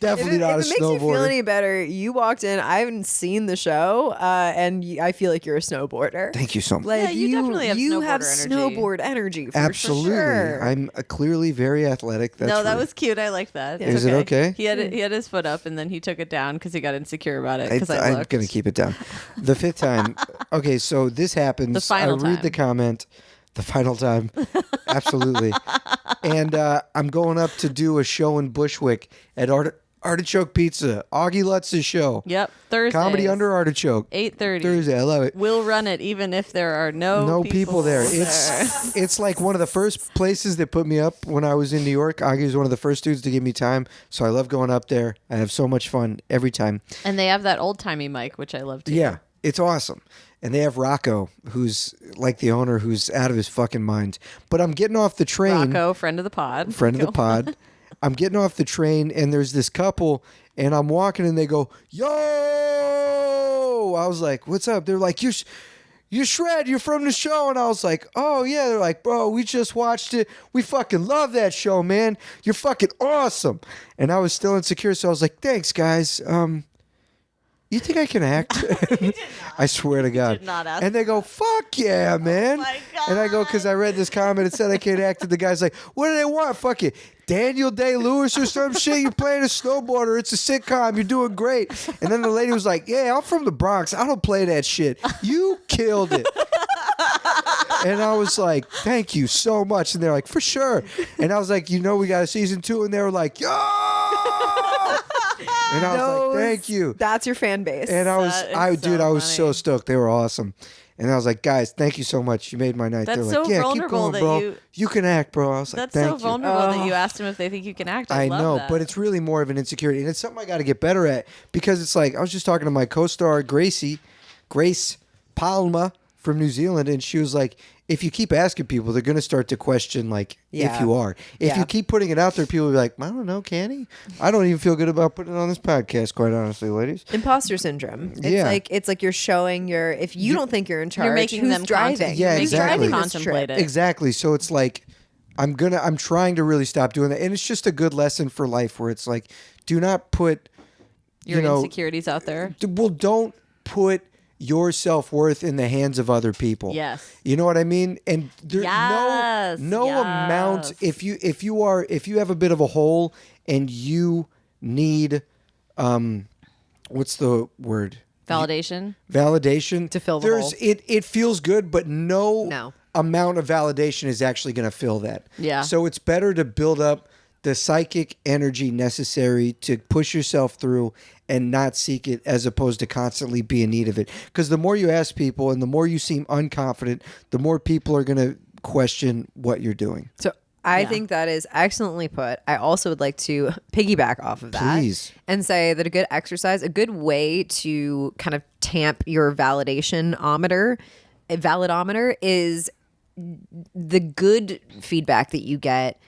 If it makes you feel any better, you walked in. I haven't seen the show, and I feel like you're a snowboarder. Thank you so much. Like, yeah, you definitely have snowboard energy. For Absolutely. Sure. I'm clearly very athletic. That was cute. I like that. Is it okay? He had his foot up, and then he took it down because he got insecure about it. I'm going to keep it down. The fifth time. Okay, so this happens. The final time. I read the comment. The final time. Absolutely. And I'm going up to do a show in Bushwick at Artichoke Pizza. Augie Lutz's show. Yep. Thursday. Comedy Under Artichoke. 8:30. Thursday. I love it. We'll run it even if there are no people there. It's like one of the first places that put me up when I was in New York. Augie was one of the first dudes to give me time. So I love going up there. I have so much fun every time. And they have that old-timey mic, which I love too. Yeah. It's awesome. And they have Rocco, who's like the owner, who's out of his fucking mind. But I'm getting off the train. Rocco, friend of the pod. I'm getting off the train, and there's this couple, and I'm walking, and they go, yo! I was like, what's up? They're like, you're Shred, you're from the show. And I was like, oh, yeah. They're like, bro, we just watched it. We fucking love that show, man. You're fucking awesome. And I was still insecure, so I was like, thanks, guys. You think I can act? I swear to God. Did not ask and they go, fuck yeah, man. my God. And I go, because I read this comment. It said I can't act. And the guy's like, what do they want? Fuck it. Daniel Day-Lewis or some shit. You're playing a snowboarder. It's a sitcom. You're doing great. And then the lady was like, yeah, I'm from the Bronx. I don't play that shit. You killed it. And I was like, thank you so much. And they're like, for sure. And I was like, we got a season 2. And they were like, yo! And I was like, thank you. That's your fan base. And I was so stoked. They were awesome. And I was like, guys, thank you so much. You made my night. That's They're so like, yeah, keep vulnerable going, bro. that You can act, bro. I was like, That's thank so you. vulnerable that you asked them if they think you can act. I love know, that. but it's really more of an insecurity. And it's something I got to get better at because it's like, I was just talking to my co-star, Grace Palma from New Zealand. And she was like, if you keep asking people, they're going to start to question, like, if you are. If you keep putting it out there, people will be like, I don't know, can he? I don't even feel good about putting it on this podcast, quite honestly, ladies. Imposter syndrome. It's like you're showing if you don't think you're in charge, you're making who's them driving? Yeah, you're exactly. making them contemplate it. Exactly. So it's like, I'm trying to really stop doing that. And it's just a good lesson for life where it's like, do not put your insecurities out there. Well, don't put your self-worth in the hands of other people. Yes. You know what I mean? And there's no amount if you have a bit of a hole and you need what's the word? Validation to fill the hole. It feels good, but no No. amount of validation is actually going to fill that. Yeah. So it's better to build up the psychic energy necessary to push yourself through and not seek it, as opposed to constantly be in need of it. Because the more you ask people and the more you seem unconfident, the more people are going to question what you're doing. So I think that is excellently put. I also would like to piggyback off of that. Please. And say that a good exercise, a good way to kind of tamp your validometer is the good feedback that you get.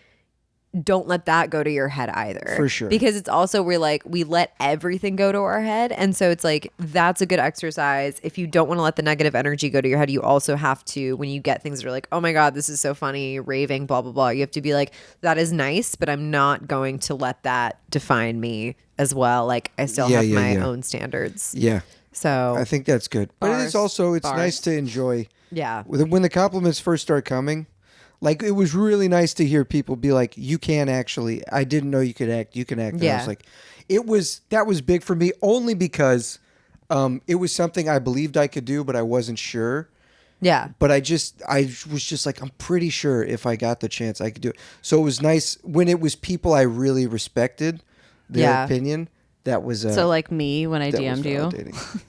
Don't let that go to your head either. For sure. Because it's also we let everything go to our head. And so it's like, that's a good exercise. If you don't want to let the negative energy go to your head, you also have to, when you get things that are like, oh my God, this is so funny, raving, blah, blah, blah. You have to be like, that is nice, but I'm not going to let that define me as well. Like I still have my own standards. Yeah. So I think that's good. But it is also, it's nice to enjoy. Yeah. When the compliments first start coming, like, it was really nice to hear people be like, you can actually, I didn't know you could act. You can act. And I was like, that was big for me only because it was something I believed I could do, but I wasn't sure. Yeah. But I was just like, I'm pretty sure if I got the chance, I could do it. So it was nice when it was people I really respected their opinion. That was so like me when I DM'd you.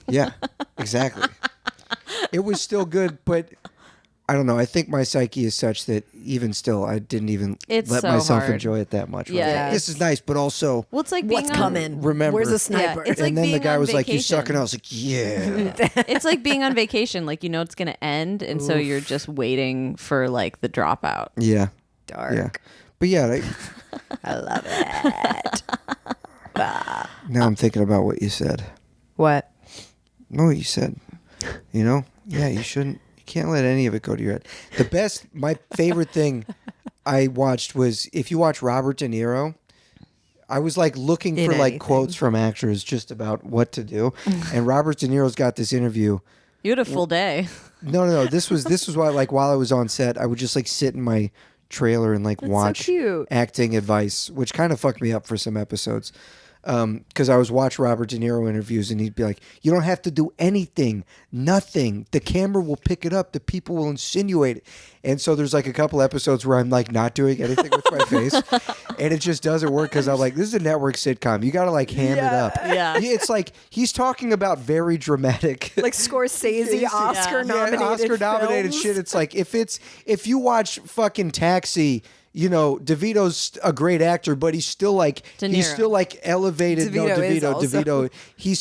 Yeah, exactly. It was still good, but I don't know. I think my psyche is such that even still, I didn't even let myself enjoy it that much. Yeah, like, this is nice, but also, well, it's like being what's coming? Remember, where's the sniper? Yeah, it's like and then the guy was like, "You vacation. suck," and I was like, "Yeah." It's like being on vacation. Like, you know it's gonna end, and so you're just waiting for like the dropout. Yeah, Dark. yeah, but yeah. I love it. Now I'm thinking about what you said. What? No, what you said. You know, yeah, you shouldn't. Can't let any of it go to your head. My favorite thing I watched was, if you watch Robert De Niro, I was like looking for like quotes from actors just about what to do. And Robert De Niro's got this interview. You had a full day. No. This was why, like, while I was on set, I would just like sit in my trailer and like watch acting advice, which kind of fucked me up for some episodes. Because I was watching Robert De Niro interviews and he'd be like, you don't have to do anything, nothing. The camera will pick it up. The people will insinuate it. And so there's like a couple episodes where I'm like not doing anything with my face. And it just doesn't work because I'm like, this is a network sitcom. You got to like ham it up. Yeah. It's like he's talking about very dramatic. Like Scorsese, Oscar-nominated shit. It's like, if you watch fucking Taxi, you know, DeVito's a great actor, but he's still like elevated. DeVito. He's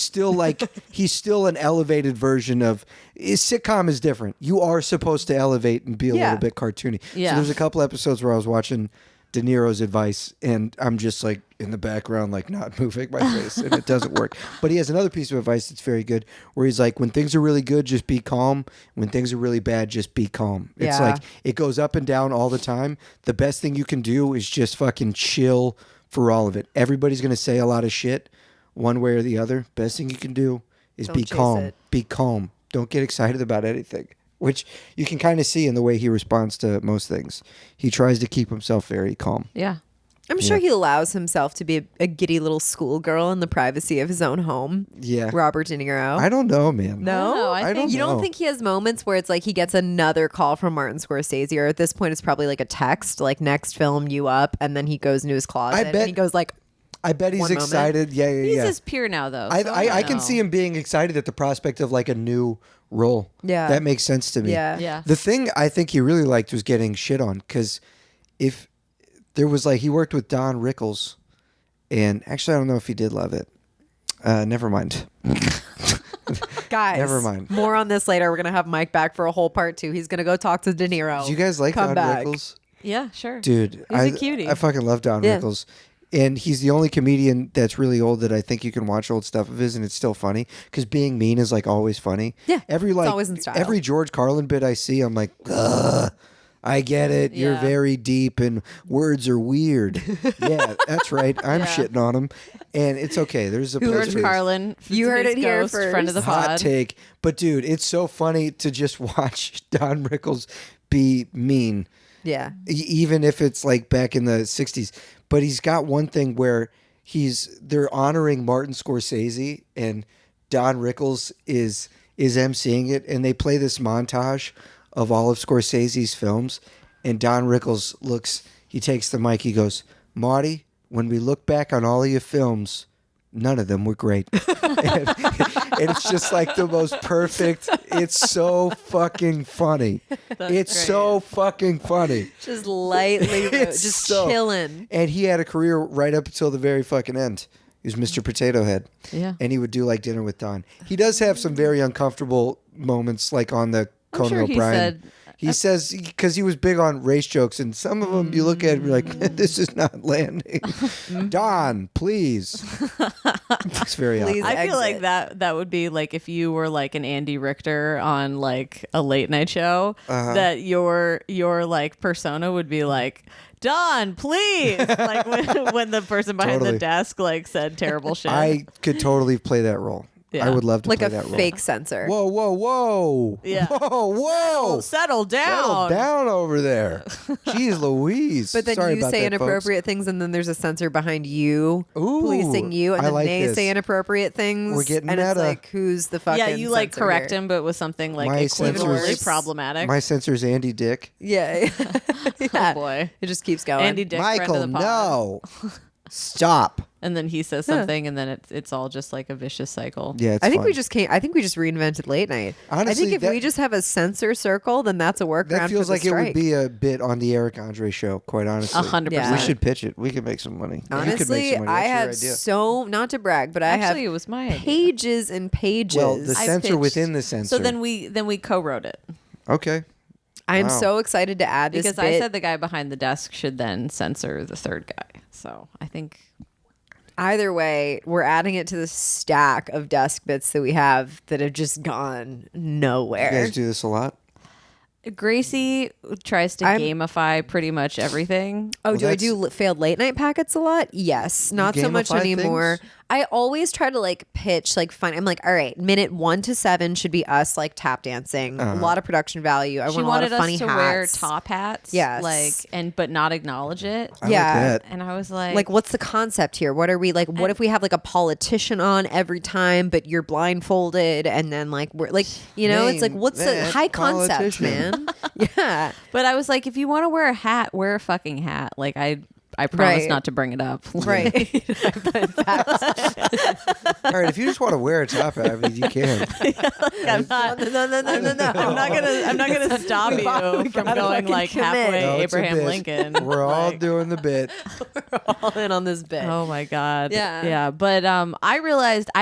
still an elevated version of. His sitcom is different. You are supposed to elevate and be a little bit cartoony. Yeah. So there's a couple episodes where I was watching De Niro's advice, and I'm just like in the background, like not moving my face, and it doesn't work. But he has another piece of advice that's very good, where he's like, when things are really good, just be calm. When things are really bad, just be calm. It's like, it goes up and down all the time. The best thing you can do is just fucking chill for all of it. Everybody's going to say a lot of shit one way or the other. Best thing you can do is be calm. Be calm. Don't get excited about anything. Which you can kind of see in the way he responds to most things. He tries to keep himself very calm. Yeah. I'm sure he allows himself to be a giddy little schoolgirl in the privacy of his own home. Yeah. Robert De Niro. I don't know, man. No? I think You don't think he has moments where it's like he gets another call from Martin Scorsese, or at this point it's probably like a text, like, next film, you up, and then he goes into his closet and he goes like, I bet he's excited. Yeah. He's his peer now, though. So I can see him being excited at the prospect of like a new role. Yeah. That makes sense to me. Yeah. The thing I think he really liked was getting shit on, because if there was like, he worked with Don Rickles, and actually I don't know if he did love it. Never mind. guys, never mind. More on this later. We're going to have Mike back for a whole part 2. He's going to go talk to De Niro. Do you guys like Don Rickles? Yeah, sure. Dude, He's a cutie. I fucking love Don Rickles. And he's the only comedian that's really old that I think you can watch old stuff of his and it's still funny. Because being mean is like always funny. Yeah, it's always in style. Every George Carlin bit I see, I'm like, ugh, I get it. Yeah. You're very deep and words are weird. Yeah, that's right. I'm shitting on him. And it's okay. There's a place George Carlin. You heard it here Ghost, first. friend of the pod. hot take. But dude, it's so funny to just watch Don Rickles be mean. Yeah. Even if it's like back in the 60s. But he's got one thing where they're honoring Martin Scorsese, and Don Rickles is emceeing it, and they play this montage of all of Scorsese's films, and Don Rickles he takes the mic, he goes, Marty, when we look back on all of your films, none of them were great. and it's just like the most perfect. It's so fucking funny. It's so fucking funny. Just lightly, just chilling. And he had a career right up until the very fucking end. He was Mr. Potato Head. Yeah. And he would do like Dinner with Don. He does have some very uncomfortable moments, like on the Conan O'Brien. He says, because he was big on race jokes, and some of them you look at and you're like, this is not landing. Don, please. It's very awkward. I feel like that would be like if you were like an Andy Richter on like a late night show, that your like persona would be like, Don, please. Like when the person behind the desk like said terrible shit. I could totally play that role. Yeah. I would love to play that role. Like a fake censor. Whoa, whoa, whoa. Yeah. Whoa. Settle down. Settle down over there. Jeez Louise. But then Sorry you say inappropriate things, and then there's a censor behind you policing you, and then they say inappropriate things. We're getting and meta. It's like, who's the fucking you like correct him, but with something like equivalently problematic. My censor's Andy Dick. Yeah. Oh boy. It just keeps going. Andy Dick, Michael, friend of the pod. no. Stop. And then he says something, and then it's all just like a vicious cycle. Yeah, I think we just reinvented late night. Honestly, I think if we just have a censor circle, then that's a workaround. That feels for the like strike. it would be a bit on the Eric Andre show. Quite honestly, 100%. We should pitch it. We could make some money. Honestly, you could make some money. I That's have your idea. not to brag, but Actually, I have it was my idea. pages and pages. Well, the censor pitched. within the censor. So then we co-wrote it. Okay. I'm Wow. so excited to add this Because bit. I said the guy behind the desk should then censor the third guy. So I think Either way, we're adding it to the stack of desk bits that we have that have just gone nowhere. You guys do this a lot? Gracie tries to gamify pretty much everything. Oh, Well, do I do failed late night packets a lot? Yes. Not so much gamify anymore. things? I always try to like pitch like fun. I'm like, all right, minute 1 to 7 should be us like tap dancing. A lot of production value. I She want a lot wanted of funny us to hats. wear top hats. Yes. But not acknowledge it. I like that. And I was like, Like, what's the concept here? What are we like? What if we have like a politician on every time, but you're blindfolded, and then like we're like, it's like, Name what's the that high concept, politician. man? Yeah. but I was like, if you want to wear a hat, wear a fucking hat. Like I promise Right. not to bring it up. Right. All right, if you just want to wear a top hat, I mean, you can. I'm not. No. I'm not gonna stop you from going fucking like commit. halfway No, it's a Abraham bit. Lincoln. We're all Like, doing the bit. All in on this bit. Oh my god. Yeah. Yeah. But I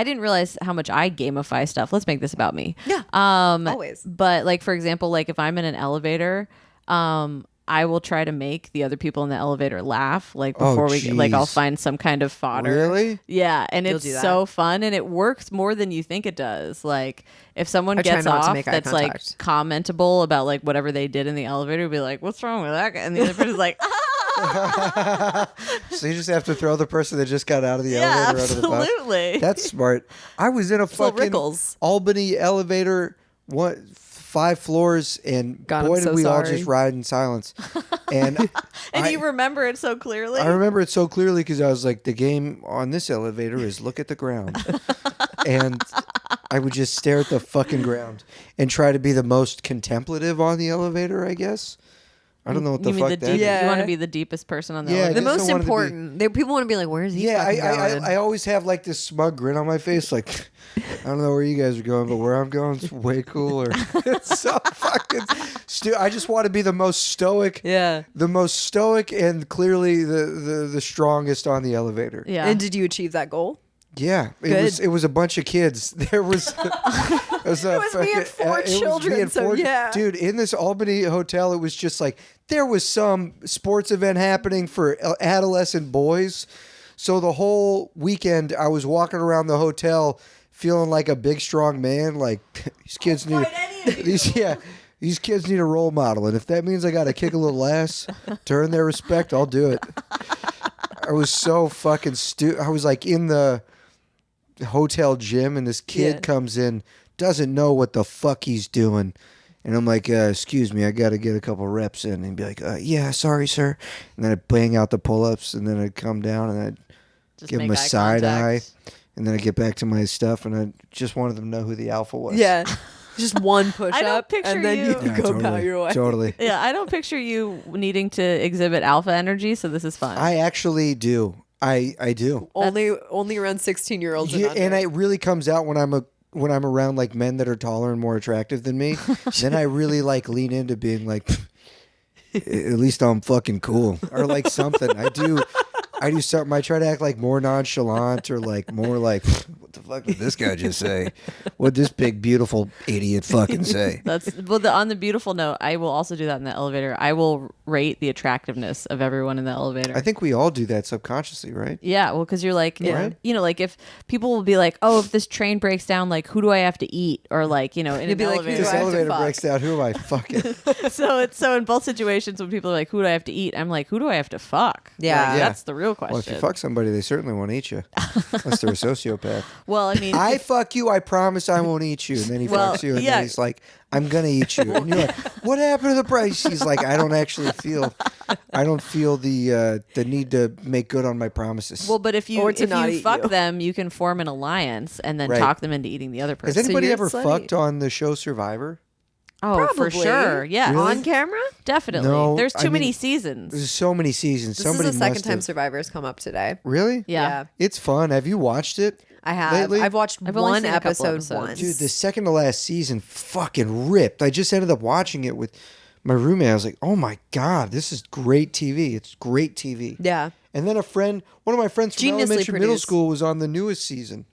didn't realize how much I gamify stuff. Let's make this about me. Yeah. Always. But like for example, like if I'm in an elevator, I will try to make the other people in the elevator laugh. Like before I'll jeez. find some kind of fodder. Really? Yeah, and You'll it's do that. so fun, and it works more than you think it does. Like if someone I try gets not to off make eye that's like contact. commentable about like whatever they did in the elevator, be like, "What's wrong with that guy?" And the other person's like, So you just have to throw the person that just got out of the "Yeah, elevator under the bus. absolutely." That's smart. I was in a Little fucking Rickles. Albany elevator, 5 floors, and God, boy, I'm did so we all sorry. just ride in silence. And and I, you remember it so clearly. I remember it so clearly because I was like, the game on this elevator is look at the ground. And I would just stare at the fucking ground and try to be the most contemplative on the elevator, I guess. I don't know what the you mean fuck the that deep, is. Yeah. You want to be the deepest person on the Yeah, elevator. The just most don't wanna be- important. People want to be like, where's he Yeah, fucking going? I always have like this smug grin on my face, like I don't know where you guys are going, but where I'm going is way cooler. It's so fucking I just want to be the most stoic, Yeah. and clearly the strongest on the elevator. Yeah. And did you achieve that goal? Yeah, Good. it was a bunch of kids. There was it was me and 4 children, so yeah. Dude, in this Albany hotel, it was just like there was some sports event happening for adolescent boys. So the whole weekend, I was walking around the hotel feeling like a big, strong man. Like these kids need these kids need a role model, and if that means I got to kick a little ass to earn their respect, I'll do it. I was so fucking stupid. I was like in the hotel gym, and this kid comes in, doesn't know what the fuck he's doing. And I'm like, excuse me, I got to get a couple reps in. And be like, yeah, sorry, sir. And then I'd bang out the pull-ups, and then I'd come down, and I'd Just give him make a eye side eye. contact. and then I get back to my stuff, and I just wanted them to know who the alpha was. Yeah. Just one push I don't up picture and then you- you Yeah, go totally, about your way. Totally. Yeah, I don't picture you needing to exhibit alpha energy, so this is fun. I actually do. I do. Only around 16-year-olds and under. And it really comes out when I'm around like men that are taller and more attractive than me. Then I really like lean into being like, at least I'm fucking cool or like something. I do something. I try to act like more nonchalant or like more like, what the fuck did this guy just say? What this big beautiful idiot fucking say? On the beautiful note, I will also do that in the elevator. I will rate the attractiveness of everyone in the elevator. I think we all do that subconsciously, right? Yeah, well, because you're like, Right. like if people will be like, oh, if this train breaks down, like, who do I have to eat? Or like, in You'd an be like, who elevator. do This I have to elevator fuck? breaks down. Who am I fucking? so in both situations when people are like, who do I have to eat? I'm like, who do I have to fuck? Yeah. Like, Yeah. that's the real question. Well, if you fuck somebody, they certainly won't eat you, unless they're a sociopath. Well, I mean, I fuck you, I promise I won't eat you. And then he Well, fucks you, and yeah. then he's like, I'm gonna eat you. And you're like, what happened to the price? He's like, I don't feel the need to make good on my promises. well, but if you Or to not eat fuck you. them, you can form an alliance and then Right. talk them into eating the other Has person. anybody you're ever slutty. fucked on the show Survivor? Oh, for Probably. sure. Yeah. Really? On camera? Definitely. No, There's I too many mean, seasons. There's so many seasons. This Somebody is the second must time have. Survivor's come up today. Really? Yeah. It's fun. Have you watched it? I have. Lately? I've watched I've only one seen a couple episode episodes. once. Dude, the second to last season fucking ripped. I just ended up watching it with my roommate. I was like, oh my God, this is great TV. It's great TV. Yeah. And then one of my friends from Geniusly elementary middle produced. school was on the newest season.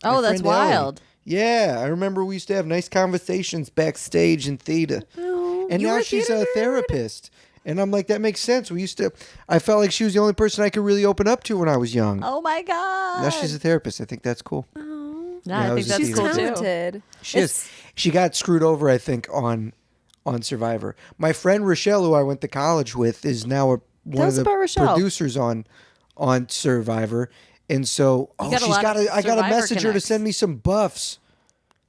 Oh, My that's friend Ellie. wild. Yeah, I remember we used to have nice conversations backstage in theater. And you now were a she's theater a nerd? therapist. And I'm like, that makes sense. I felt like she was the only person I could really open up to when I was young. Oh my God. Now she's a therapist. I think that's cool. No, Yeah, I I think was that's just cool teasing. too. Talented. She got screwed over, I think, on Survivor. My friend Rochelle, who I went to college with, is now one Tell of us the about Rochelle. producers on Survivor. And so, got a she's lot got of I got to Survivor message her to connects. send me some buffs.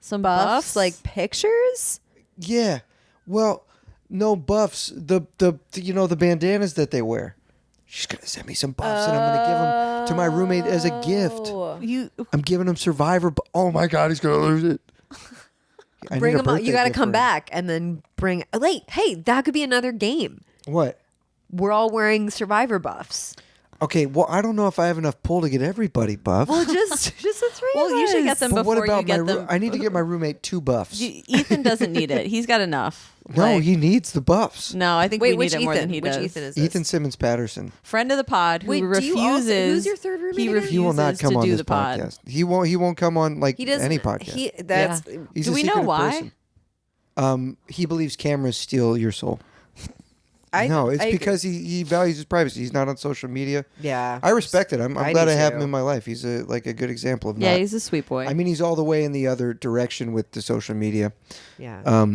Some Buffs, like pictures? Yeah. Well, no buffs. The bandanas that they wear. She's gonna send me some buffs, and I'm gonna give them to my roommate as a gift. you. I'm giving him Survivor. Oh my God, he's gonna lose it. I Bring need a them up. birthday You got to gift come for him. back and then bring. Wait, hey, that could be another game. What? We're all wearing Survivor buffs. Okay. Well, I don't know if I have enough pull to get everybody buffs. Well, just the three. Well, of you should us. get them But what before about you get my? them. I need to get my roommate 2 buffs. Ethan doesn't need it. He's got enough. No, Like, he needs the buffs. No, I think Wait, we which need it more Ethan? than he Which does. Ethan is this? Ethan Simmons Patterson. Friend of the pod who Wait, do you also- refuses. who's your third roommate He again? refuses He will not come to on do this the pod. podcast. He won't come on like He doesn't. any podcast. That's. Yeah. He's Do a we know secretive why? person. He believes cameras steal your soul. No, it's I agree. because he values his privacy. He's not on social media. Yeah. I respect it. I'm I glad do I have him too. in my life. He's a good example of Yeah, not. he's a sweet boy. I mean, he's all the way in the other direction with the social media. Yeah.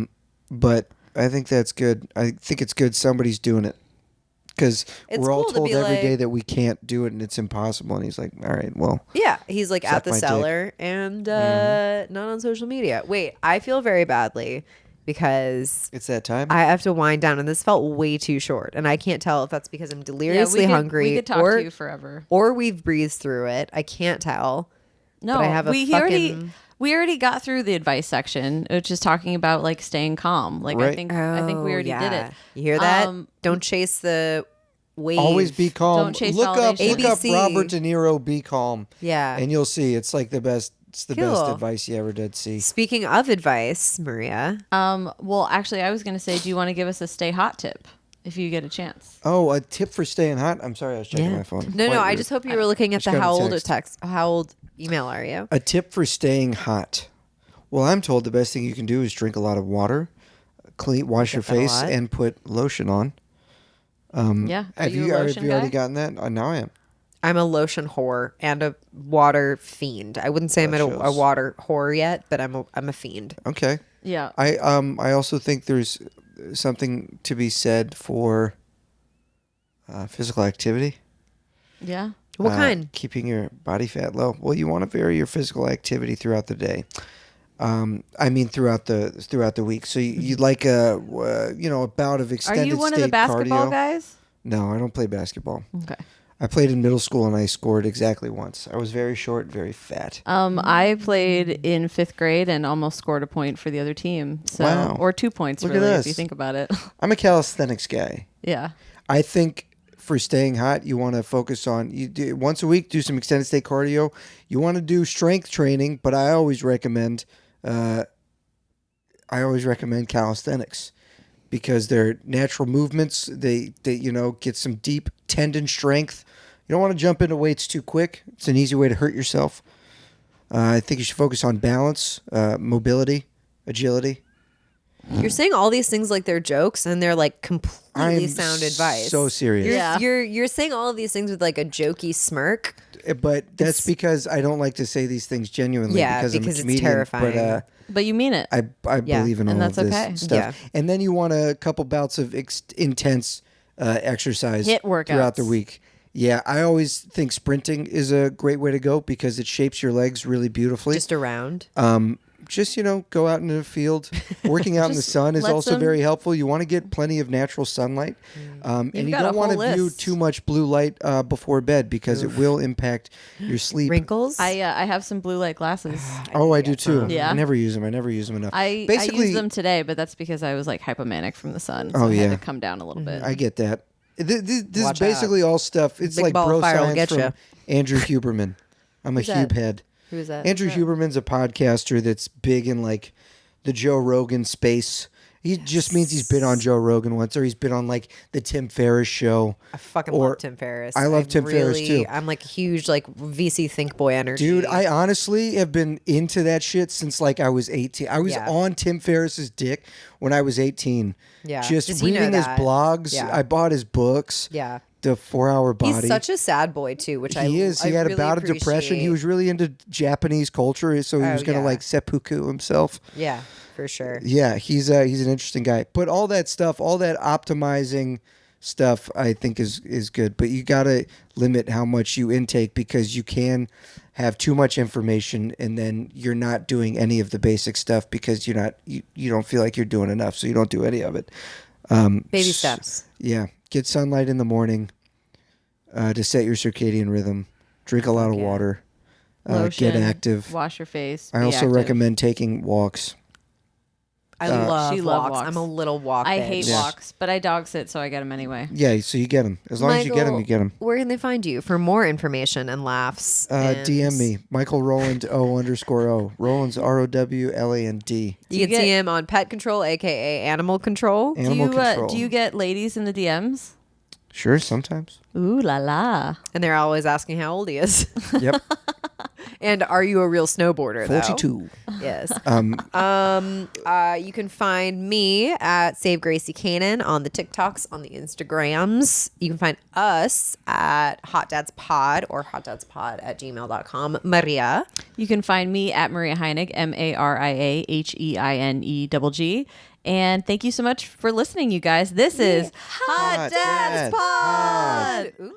But I think that's good. I think it's good somebody's doing it because It's we're all cool to told be every like- day that we can't do it and it's impossible. And he's like, all right, well, Yeah, he's like Suck at the my dick. cellar and not on social media. Wait, I feel very badly because it's that time. I have to wind down, and this felt way too short. And I can't tell if that's because I'm deliriously hungry We could talk or to you forever. or we've breezed through it. I can't tell. No, I have a we already got through the advice section, which is talking about like staying calm. Like I Right. think we already did it. You hear that? Um, Don't chase the wave. Always be calm. Don't chase Look up validation. Robert De Niro, Be Calm. Yeah. And you'll see it's like the best. It's the best Cool. advice you ever did see. Speaking of advice, Maria, Well, actually, I was going to say, do you want to give us a stay hot tip if you get a chance? Oh, a tip for staying hot. I'm sorry, I was checking my phone. No, Quite I rude. just hope you were looking at Just the got a how old text. how old email are you? A tip for staying hot. Well, I'm told the best thing you can do is drink a lot of water, wash your that a face, lot. and put lotion on. Yeah. Are Have you you, a have lotion you already guy? gotten that? Now I am. I'm a lotion whore and a water fiend. I wouldn't say I'm That a shows. water whore yet, but I'm a fiend. Okay. Yeah. I also think there's something to be said for physical activity. Yeah. What kind? Keeping your body fat low. Well, you want to vary your physical activity throughout the day. I mean throughout the week. So you'd like a bout of Are extended you one of the state basketball cardio. guys? No, I don't play basketball. Okay. I played in middle school and I scored exactly once. I was very short, very fat. I played in 5th grade and almost scored a point for the other team. So, Wow. Or 2 points, Look at really, if us. you think about it. I'm a calisthenics guy. Yeah. I think for staying hot, you want to focus on once a week, do some extended stay cardio. You want to do strength training, but I always recommend calisthenics because they're natural movements. They get some deep tendon strength. You don't want to jump into weights too quick. It's an easy way to hurt yourself. I think you should focus on balance, mobility, agility. You're saying all these things like they're jokes, and they're like completely sound advice. So serious. Yeah. You're saying all of these things with like a jokey smirk. But that's because I don't like to say these things genuinely. Yeah, because I'm a because it's comedian. terrifying. But you mean it. I believe in all and that's of this okay. stuff. Yeah. And then you want a couple bouts of intense exercise HIIT workouts. throughout the week. Yeah, I always think sprinting is a great way to go because it shapes your legs really beautifully. Just around. Just go out into the field. Working out in the sun is let also some- very helpful. You want to get plenty of natural sunlight, and you got a don't want whole to view list. too much blue light before bed because it will impact your sleep. Wrinkles. I have some blue light glasses. Oh, I do too. Yeah. I never use them. I never use them enough. I used them today, but that's because I was like hypomanic from the sun. So Oh, I yeah. had to come down a little bit. I get that. This is Watch basically all stuff. It's Big like ball bro of fire will science get from ya. Andrew Huberman. I'm a Who's that? Hube head. Who is that? Andrew Huberman's a podcaster that's big in like the Joe Rogan space. He just means he's been on Joe Rogan once, or he's been on like the Tim Ferriss show. I fucking or- love Tim Ferriss. I love Tim Ferriss, too. I'm like a huge like VC think boy energy. Dude, I honestly have been into that shit since like I was 18. I was Yeah. on Tim Ferriss's dick when I was 18. Yeah. Just Does he know reading his that? blogs. Yeah. I bought his books. Yeah. The 4-Hour Body. He's such a sad boy too, which He is. He had a really bout of depression. He appreciate. was really into Japanese culture, so he Oh, was going to yeah. like seppuku himself. Yeah, for sure. Yeah, he's an interesting guy. But all that stuff, all that optimizing stuff, I think is good. But you got to limit how much you intake because you can have too much information and then you're not doing any of the basic stuff because you don't feel like you're doing enough, so you don't do any of it. Baby steps. Yeah, get sunlight in the morning to set your circadian rhythm. Drink a lot of water. Lotion, Get active. Wash your face. I be also active. recommend taking walks. I love she walks. loved walks. I'm a little walk. I bitch. hate walks, but I dog sit, so I get them anyway. Yeah, so you get them. As long as you get them, you get them. Where can they find you for more information and laughs? and- DM me, Michael Rowland O_O. Rowland's ROWLAND. You you can get- see him on Pet Control, aka Animal Control. Animal control. Do you get ladies in the DMs? Sure, sometimes. Ooh la la. And they're always asking how old he is. Yep. And are you a real snowboarder? though? 42. Yes. You can find me at Save Gracie Canaan on the TikToks, on the Instagrams. You can find us at Hot Dads Pod or hotdadspod@gmail.com. Maria. You can find me at Maria Heinegg, MariaHeinegg. And thank you so much for listening, you guys. This is Hot Dads Pod. Pod. Ooh.